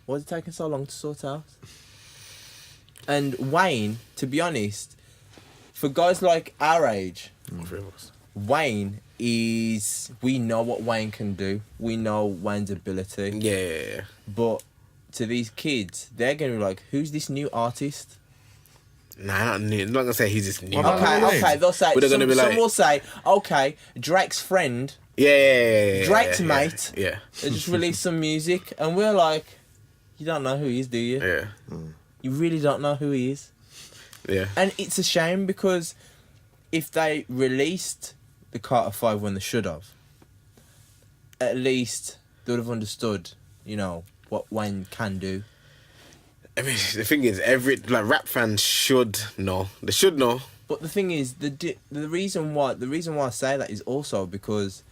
why is it taking so long to sort out? And Wayne, to be honest, for guys like our age, Wayne we know what Wayne can do. We know Wayne's ability. Yeah. But to these kids, they're going to be like, who's this new artist? Nah, not new. I'm not going to say he's this new. Okay, they'll say, but they're gonna be like, some will say, okay, Drake's friend, yeah, Drake's mate, yeah. They just released some music, and we're like, you don't know who he is, do you? Yeah. You really don't know who he is. Yeah. And it's a shame because if they released the Carter 5 when they should have, at least they would have understood, what Wayne can do. I mean, the thing is, rap fans should know. They should know. But the thing is, the reason why I say that is also because,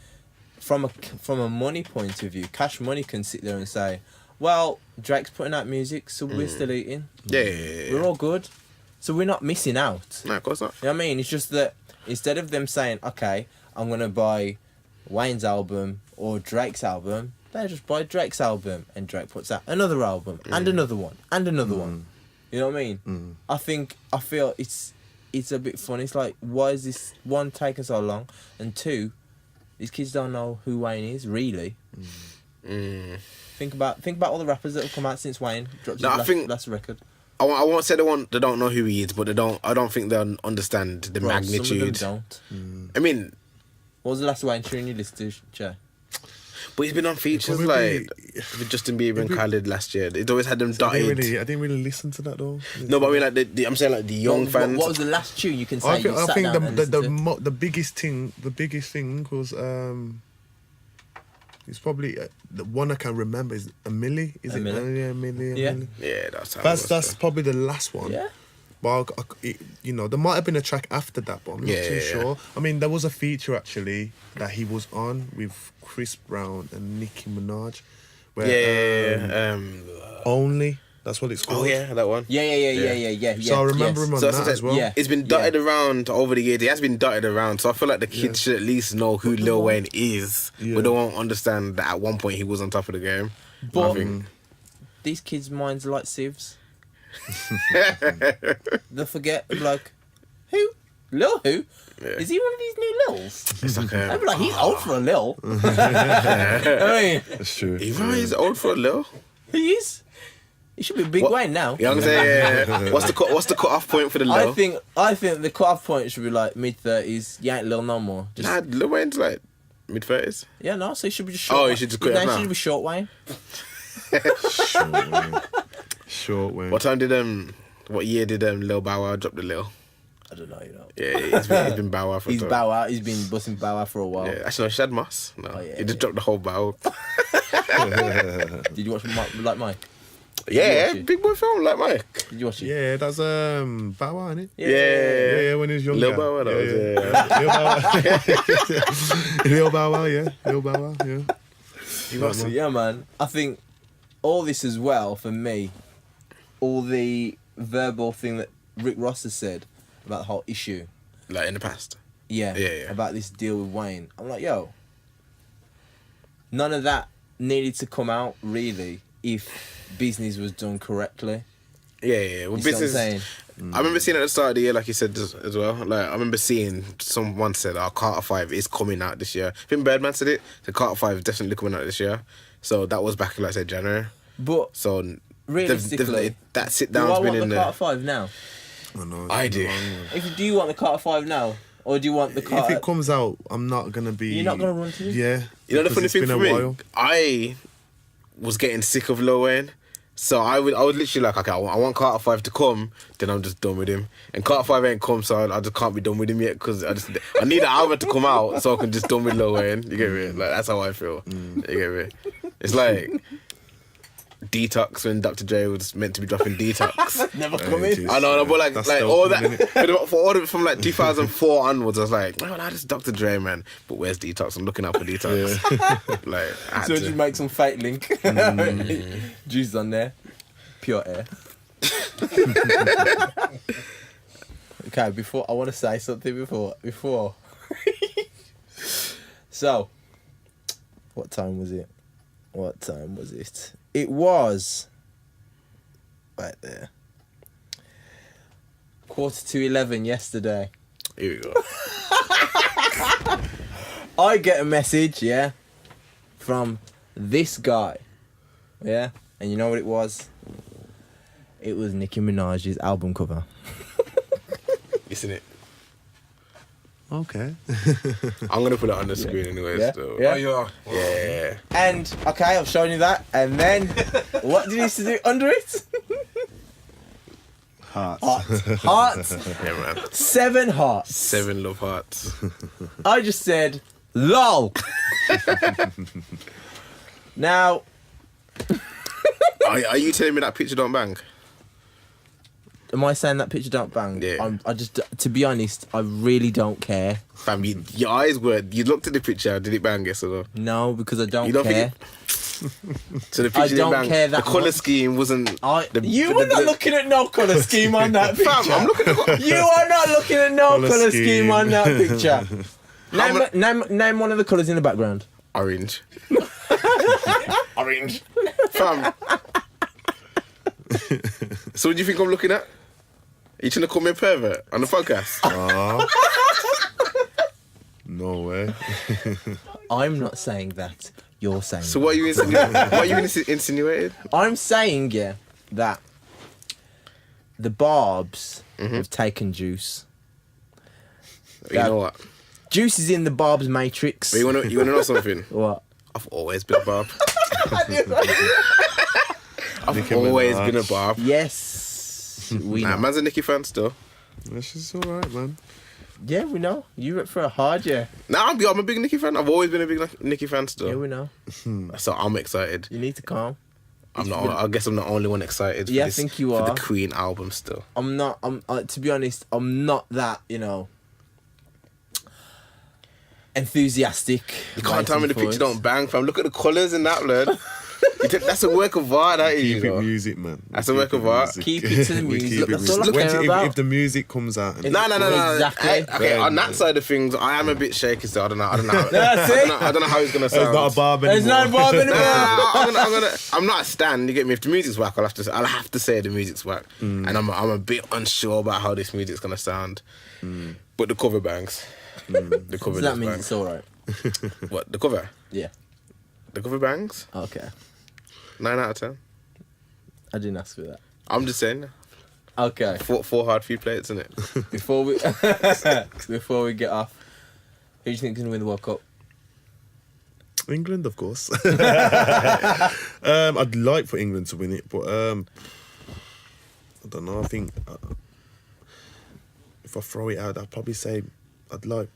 from a money point of view, Cash Money can sit there and say, well, Drake's putting out music, so we're still eating. Yeah. We're all good, so we're not missing out. No, of course not. You know what I mean? It's just that instead of them saying, okay, I'm gonna buy Wayne's album or Drake's album, They just buy Drake's album, and Drake puts out another album, and another one, and another one. You know what I mean? I feel it's a bit funny. It's like, why is this one taking so long, and two, these kids don't know who Wayne is really. Think about all the rappers that have come out since Wayne dropped his last record. I won't say they don't know who he is, but I don't think they'll understand the magnitude. Some of them don't. I mean, what was the last Wayne tune you listened to, Chey? But he's been on features like with Justin Bieber and Khaled last year. It's always had them dotted. I didn't really listen to that though. No, but I mean, like I'm saying, like the young fans. What was the last tune you can say? I think the biggest thing was it's probably the one I can remember is a Milli. Is it a Milli? Yeah, that's probably the last one. Yeah. But there might have been a track after that, but I'm not too sure. I mean, there was a feature actually that he was on with Chris Brown and Nicki Minaj. Where, Only. That's what it's called. Oh yeah, that one. Yeah. So I remember him on that as well. Yeah. It's been dotted around over the years. He has been dotted around. So I feel like the kids should at least know who Lil Wayne is. But they won't understand that at one point he was on top of the game. But these kids' minds are like sieves. They forget, like, who? Lil who? Yeah. Is he one of these new Lils? It's like I'd be like, he's old for a Lil. I mean, That's true. He's old for a Lil. he is. He should be Big Wayne now. You know what I'm saying? Yeah. What's the cut off point for the Lil? I think the cut off point should be like mid-30s. You ain't Lil no more. Nah, Lil Wayne's like mid-30s. Yeah, no, so he should be just short. Oh, he should just cut it off now. He should be Short Wayne. Short Wayne. What year did Lil Bow Wow drop the Lil? I don't know, you know. Yeah, he's been Bow Wow for a He's time. Bow Wow. He's been busting Bow Wow for a while. Yeah, actually, no, Shad Moss. No, yeah, he just dropped the whole Bow. Did you watch Like Mike? Yeah, big boy film like Mike. Did you watch it? Yeah, that's Bow Wow, isn't it? Yeah, when he was younger. Lil Bow Wow, Lil Bow Wow, yeah. Lil Bow Wow, yeah. So, yeah, man. I think all this as well, for me, all the verbal thing that Rick Ross has said about the whole issue. Like in the past. Yeah. About this deal with Wayne. I'm like, yo, none of that needed to come out, really, if business was done correctly. Yeah. Well, You see what I'm business. saying? I remember seeing at the start of the year, like you said as well. Like I remember seeing someone said, "Oh, Carter 5 is coming out this year." I think Birdman said it. The Carter 5 is definitely coming out this year. So that was back in, like I said, January. But So realistically, that sit do I down's been want in the there. Carter 5 now? I do. Do you want the Carter 5 now? Or do you want the Carter... If it comes out, I'm not gonna be. You're not gonna run to it? Yeah. You know the funny because thing it's for been a me, while. I was getting sick of Lil Wayne, so I was literally like, okay, I want Carter 5 to come, then I'm just done with him. And Carter 5 ain't come, so I just can't be done with him yet because I need an album to come out so I can just done with Lil Wayne. You get me? Like that's how I feel. You get me? It's like Detox when Dr. Dre was meant to be dropping Detox. Never coming. I know, but like That's all dope, that for all of it from like 2004 onwards, I was like, oh, that's Dr. Dre, man. But where's Detox? I'm looking out for Detox. Like, I had So to. just make some fake link. Juice on there. Pure air. Okay, I want to say something before. So, what time was it? It was right there. 11:15 yesterday. Here we go. I get a message, from this guy. Yeah? And you know what it was? It was Nicki Minaj's album cover. Isn't it? Okay. I'm gonna put it on the screen anyway. Yeah? So. Yeah? Oh, you are. Yeah. And, okay, I've shown you that. And then, what did he used to do under it? Hearts. Yeah, man. 7 hearts. 7 love hearts. I just said, LOL. Now, Are you telling me that picture don't bang? am I saying that picture don't bang? Yeah. I just, to be honest, I really don't care. Fam, your eyes were. You looked at the picture. Did it bang? Yes or no? No, because I don't You don't care. So the picture I didn't don't bang. care that the colour much. scheme wasn't. You were not looking at no colour scheme on that picture. Fam, I'm looking at. You are not looking at no Colour colour scheme scheme. on that picture. Name one of the colours in the background. Orange. Orange. Fam. So what do you think I'm looking at? Are you trying to call me a pervert on the podcast? No way. I'm not saying that. You're saying So that. what are you insinuating? What are you insinuating? I'm saying, yeah, that the Barbs have taken Juice. You know what? Juice is in the Barbs matrix. But you wanna know something? What? I've always been a barb. I've Nicki always Minaj. been a barb. Yes. We Nah, know. man's a Nicki fan still. That's just alright, man. Yeah, we know. You went for a hard year. Nah, I'm a big Nicki fan. I've always been a big Nicki fan still. Yeah, we know. So I'm excited. You need to calm. I guess I'm the only one excited. Yeah, I for this, think you for are. the Queen album still. I'm not. To be honest, I'm not that. Enthusiastic. You can't tell me the waiting for picture it. don't bang, fam. Look at the colours in that, blood. That's a work of art, that is. Keep You it know? music, man. That's a work of art. Keep it to the We music. keep Look, it that's all I music. care about. If the music comes out, and No. Exactly. Okay, on that side of things, I am a bit shaky still. I don't know. I don't know how it's gonna it's sound. not a barb anymore. There's no Barb anymore. I'm not a stan. You get me? If the music's whack, I'll have to say the music's whack. And I'm a bit unsure about how this music's gonna sound. But the cover bangs. The cover So that just means bangs. it's alright. What, the cover? Yeah. The cover bangs? Okay. 9 out of 10. I didn't ask for that. I'm just saying. Okay. Four hard few plates, isn't it? Before we get off, who do you think is gonna win the World Cup? England, of course. I'd like for England to win it, but I don't know. I think if I throw it out, I'd probably say I'd like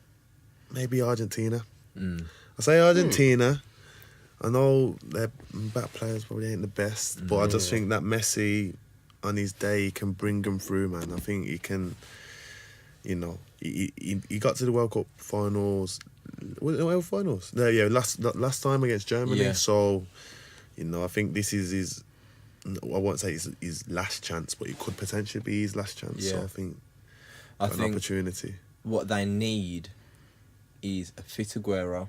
maybe Argentina. I say Argentina. I know their back players probably ain't the best, but I just think that Messi, on his day, he can bring them through, man. I think he can, he got to the World Cup finals. Was it World finals? No, yeah, last time against Germany. Yeah. So, I think this is his, I won't say it's his last chance, but it could potentially be his last chance. Yeah. So I think I an think opportunity. what they need is a fit Aguero.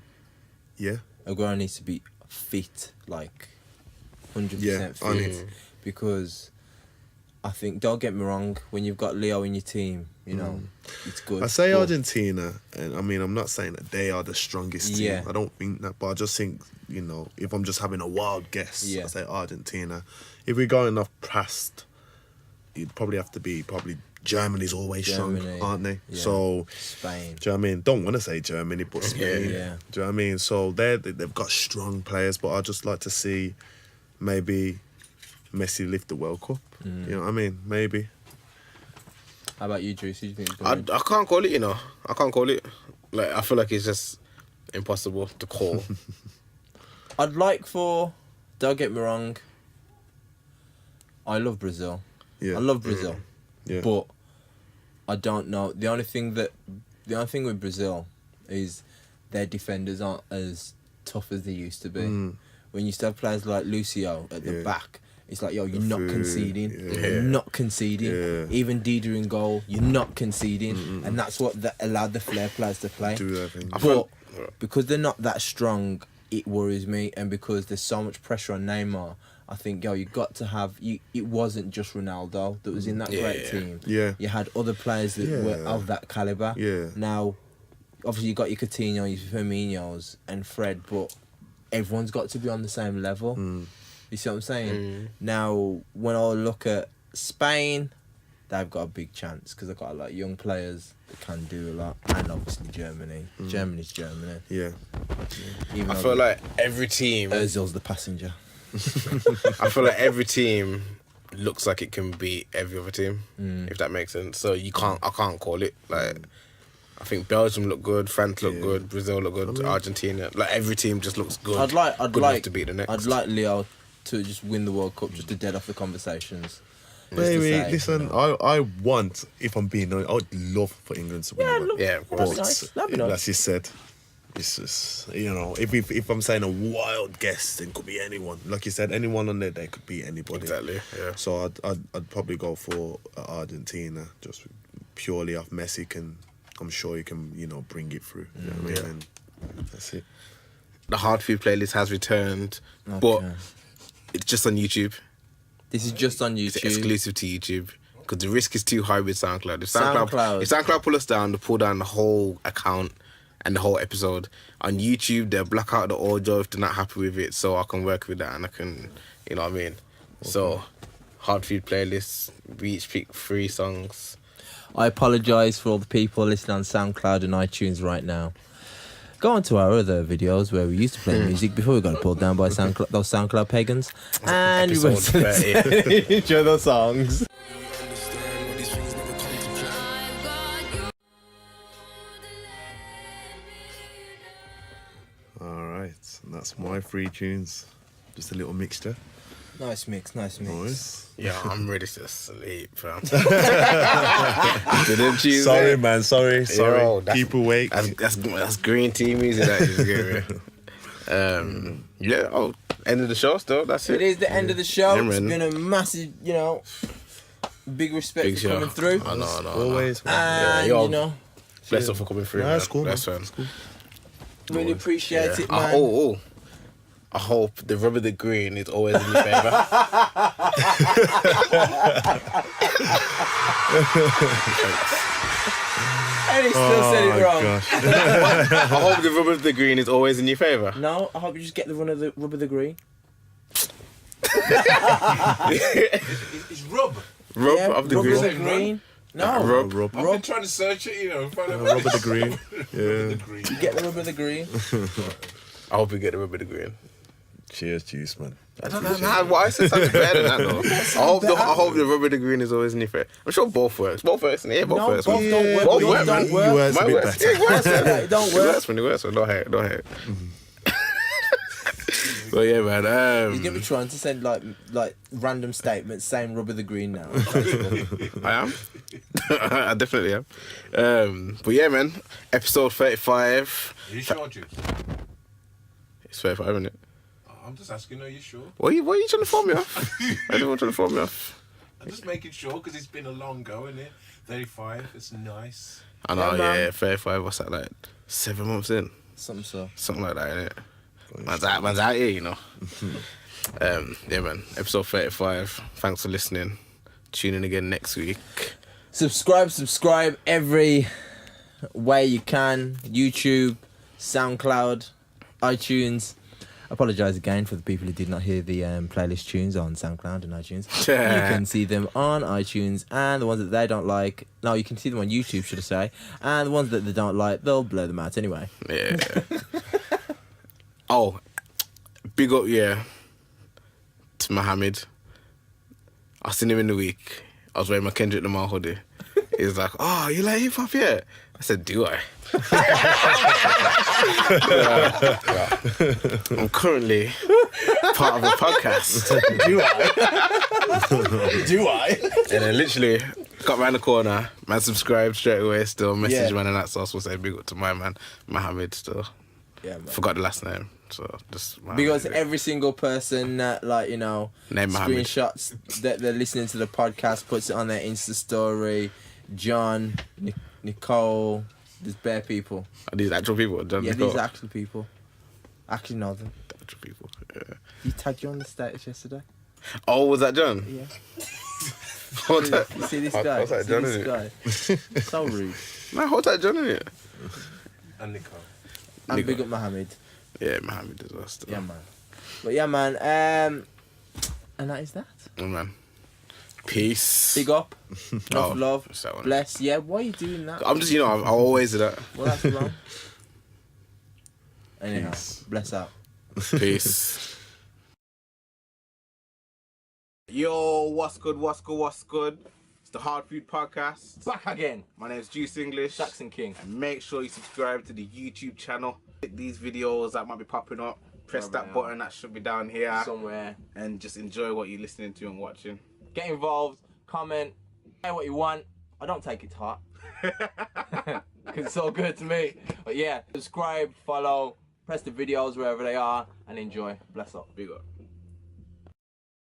Yeah. Aguero needs to be fit, like 100% Yeah, on fit, it. because I think, don't get me wrong, when you've got Leo in your team, it's good. I say but Argentina, and I mean, I'm not saying that they are the strongest team. Yeah. I don't think that, but I just think, if I'm just having a wild guess, Yeah. I say Argentina. If we're going off past, it'd probably have to be Germany's always Germany, strong, aren't they? yeah. So, Spain. do you know what I mean? Don't want to say Germany, but Spain. Yeah. Do you know what I mean? So they've got strong players, but I just like to see maybe Messi lift the World Cup. You know what I mean? Maybe. How about you, Juice? Who do you think is I going to win? can't call it, I can't call it. Like, I feel like it's just impossible to call. I'd like for, don't get me wrong, I love Brazil. Yeah. I love Brazil. Yeah. But I don't know. The only thing with Brazil is their defenders aren't as tough as they used to be. When you still have players like Lucio at the Yeah. back, it's like, yo, you're not Food, conceding. yeah. You're not conceding. Yeah. Even Desiigner in goal, you're not conceding. And that's what allowed the flair players to play. Do that thing. But because they're not that strong, it worries me. And because there's so much pressure on Neymar, I think, you got to have... it wasn't just Ronaldo that was in that great team. Yeah. You had other players that were Yeah. of that calibre. Yeah. Now, obviously, you got your Coutinho, your Firminos and Fred, but everyone's got to be on the same level. You see what I'm saying? Now, when I look at Spain, they've got a big chance because they've got a lot of young players that can do a lot. And obviously Germany. Germany's Germany. Yeah. Even I though feel like every team... Ozil's the passenger. I feel like every team looks like it can beat every other team, if that makes sense. So I can't call it. Like, I think Belgium look good, France look good, Brazil look good, Argentina. Like, every team just looks good. I'd like good enough to beat the next. I'd like Leo to just win the World Cup just to dead off the conversations. Just to Maybe, say, listen, I want, if I'm being honest, I would love for England to win. Yeah, the World look, Cup. Yeah, of that'd course. be nice. That'd be nice. As you said, it's just, if I'm saying a wild guess, then it could be anyone. Like you said, anyone on there, they could be anybody. Exactly, yeah. So I'd probably go for Argentina, just purely off Messi. I'm sure he can, bring it through. You know what I mean? And that's it. the Hardfood playlist has returned, but it's just on YouTube. This is just on YouTube. It's exclusive to YouTube. Because the risk is too high with SoundCloud. If SoundCloud pull us down, they pull down the whole account and the whole episode. On YouTube, they'll block out the audio if they're not happy with it, so I can work with that and I can, you know what I mean? Okay. So, Hardfood playlists, we each pick 3 songs. I apologise for all the people listening on SoundCloud and iTunes right now. Go on to our other videos where we used to play music before we got pulled down by those SoundCloud pagans. And we went to enjoy those songs. Alright, and that's my 3 tunes. Just a little mixture. Nice mix. Yeah, I'm ready to sleep, fam. Sorry, man. Sorry. Yo, Keep awake. That's green tea music that you get me. Yeah. End of the show. Still, that's it. It is the end of the show. Yeah, it's been a massive, big respect for coming through. I know. Always. And Bless up for coming through. That's cool. Bless, man. That's cool. Really appreciate it, man. I hope the rubber the green is always in your favour. And he still said it wrong. I hope the rubber the green is always in your favour. No, I hope you just get the rubber the green. It's rub. Rub Yeah, of the rubber green. the green. No, Rub. I've been trying to search it, find out. Rubber the green. Yeah. The green. get the rubber the green. I hope you get the rubber the green. Cheers, Juice, man. Why I said something better than that though? I hope the rubber the green is always in your favour. I'm sure both works. Both works. Yeah, both works. Both don't work. Both Yours work, man. don't work. Yours a bit Works. better. It works. It don't It work. works when it works. So don't hate it. But yeah, man. You're gonna be trying to send like random statements saying rubber the green now. I am. I definitely am. But yeah, man. Episode 35. Are you sure, Juice? It's 35, isn't it? I'm just asking, are you sure? Why are you trying to phone me off? Everyone trying to phone me off. I'm just making sure because it's been a long go, isn't it? 35, it's nice. I know, Yeah, yeah, 35. What's that, like 7 months in? Something like that, innit? Man's out here, Yeah, man. Episode 35. Thanks for listening. Tune in again next week. Subscribe every way you can. YouTube, SoundCloud, iTunes. Apologise again for the people who did not hear the playlist tunes on SoundCloud and iTunes. You can see them on iTunes, and the ones that they don't like, no, you can see them on YouTube, should I say, and the ones that they don't like, they'll blur them out anyway. Yeah. Big up, to Mohammed. I seen him in the week. I was wearing my Kendrick Lamar hoodie. He was like, "Oh, you like hip hop, yeah?" I said, "Do I?" I'm currently part of a podcast. Do I? And then literally got round the corner, man subscribed straight away, still message man and that, so I was say big up to my man, Mohammed still. Yeah, man. Forgot the last name, so just Because every single person that, Name Mohammed. screenshots that they're listening to the podcast, puts it on their Insta story. John, Nicole, there's bare people. Are these actual people? John, Yeah, Nicole? these are actual people. Actually know them. Actual people, yeah. You tagged you on the status yesterday? Oh, was that John? Yeah. What's that? You see this guy? What's that, John, See innit? this guy? So rude. Man, what's that John in it? And Nicole. And big up Mohammed. Yeah, Mohammed as well still. Yeah, man. But yeah, man. And that is that. Oh, man. Peace. Big up. Love. it's that one. Bless. Yeah, why are you doing that? I'm just, I always do that. Well, that's wrong. Anyhow, Peace. bless out. Peace. Yo, what's good? It's the Hardfood Podcast. Back again. My name's Juice English. Saxon King. And make sure you subscribe to the YouTube channel. Click these videos that might be popping up. Press that button that should be down here. Somewhere. And just enjoy what you're listening to and watching. Get involved. Comment. Say what you want. I don't take it to heart. Because it's all good to me. But yeah, subscribe, follow, press the videos wherever they are, and enjoy. Bless up. Big up.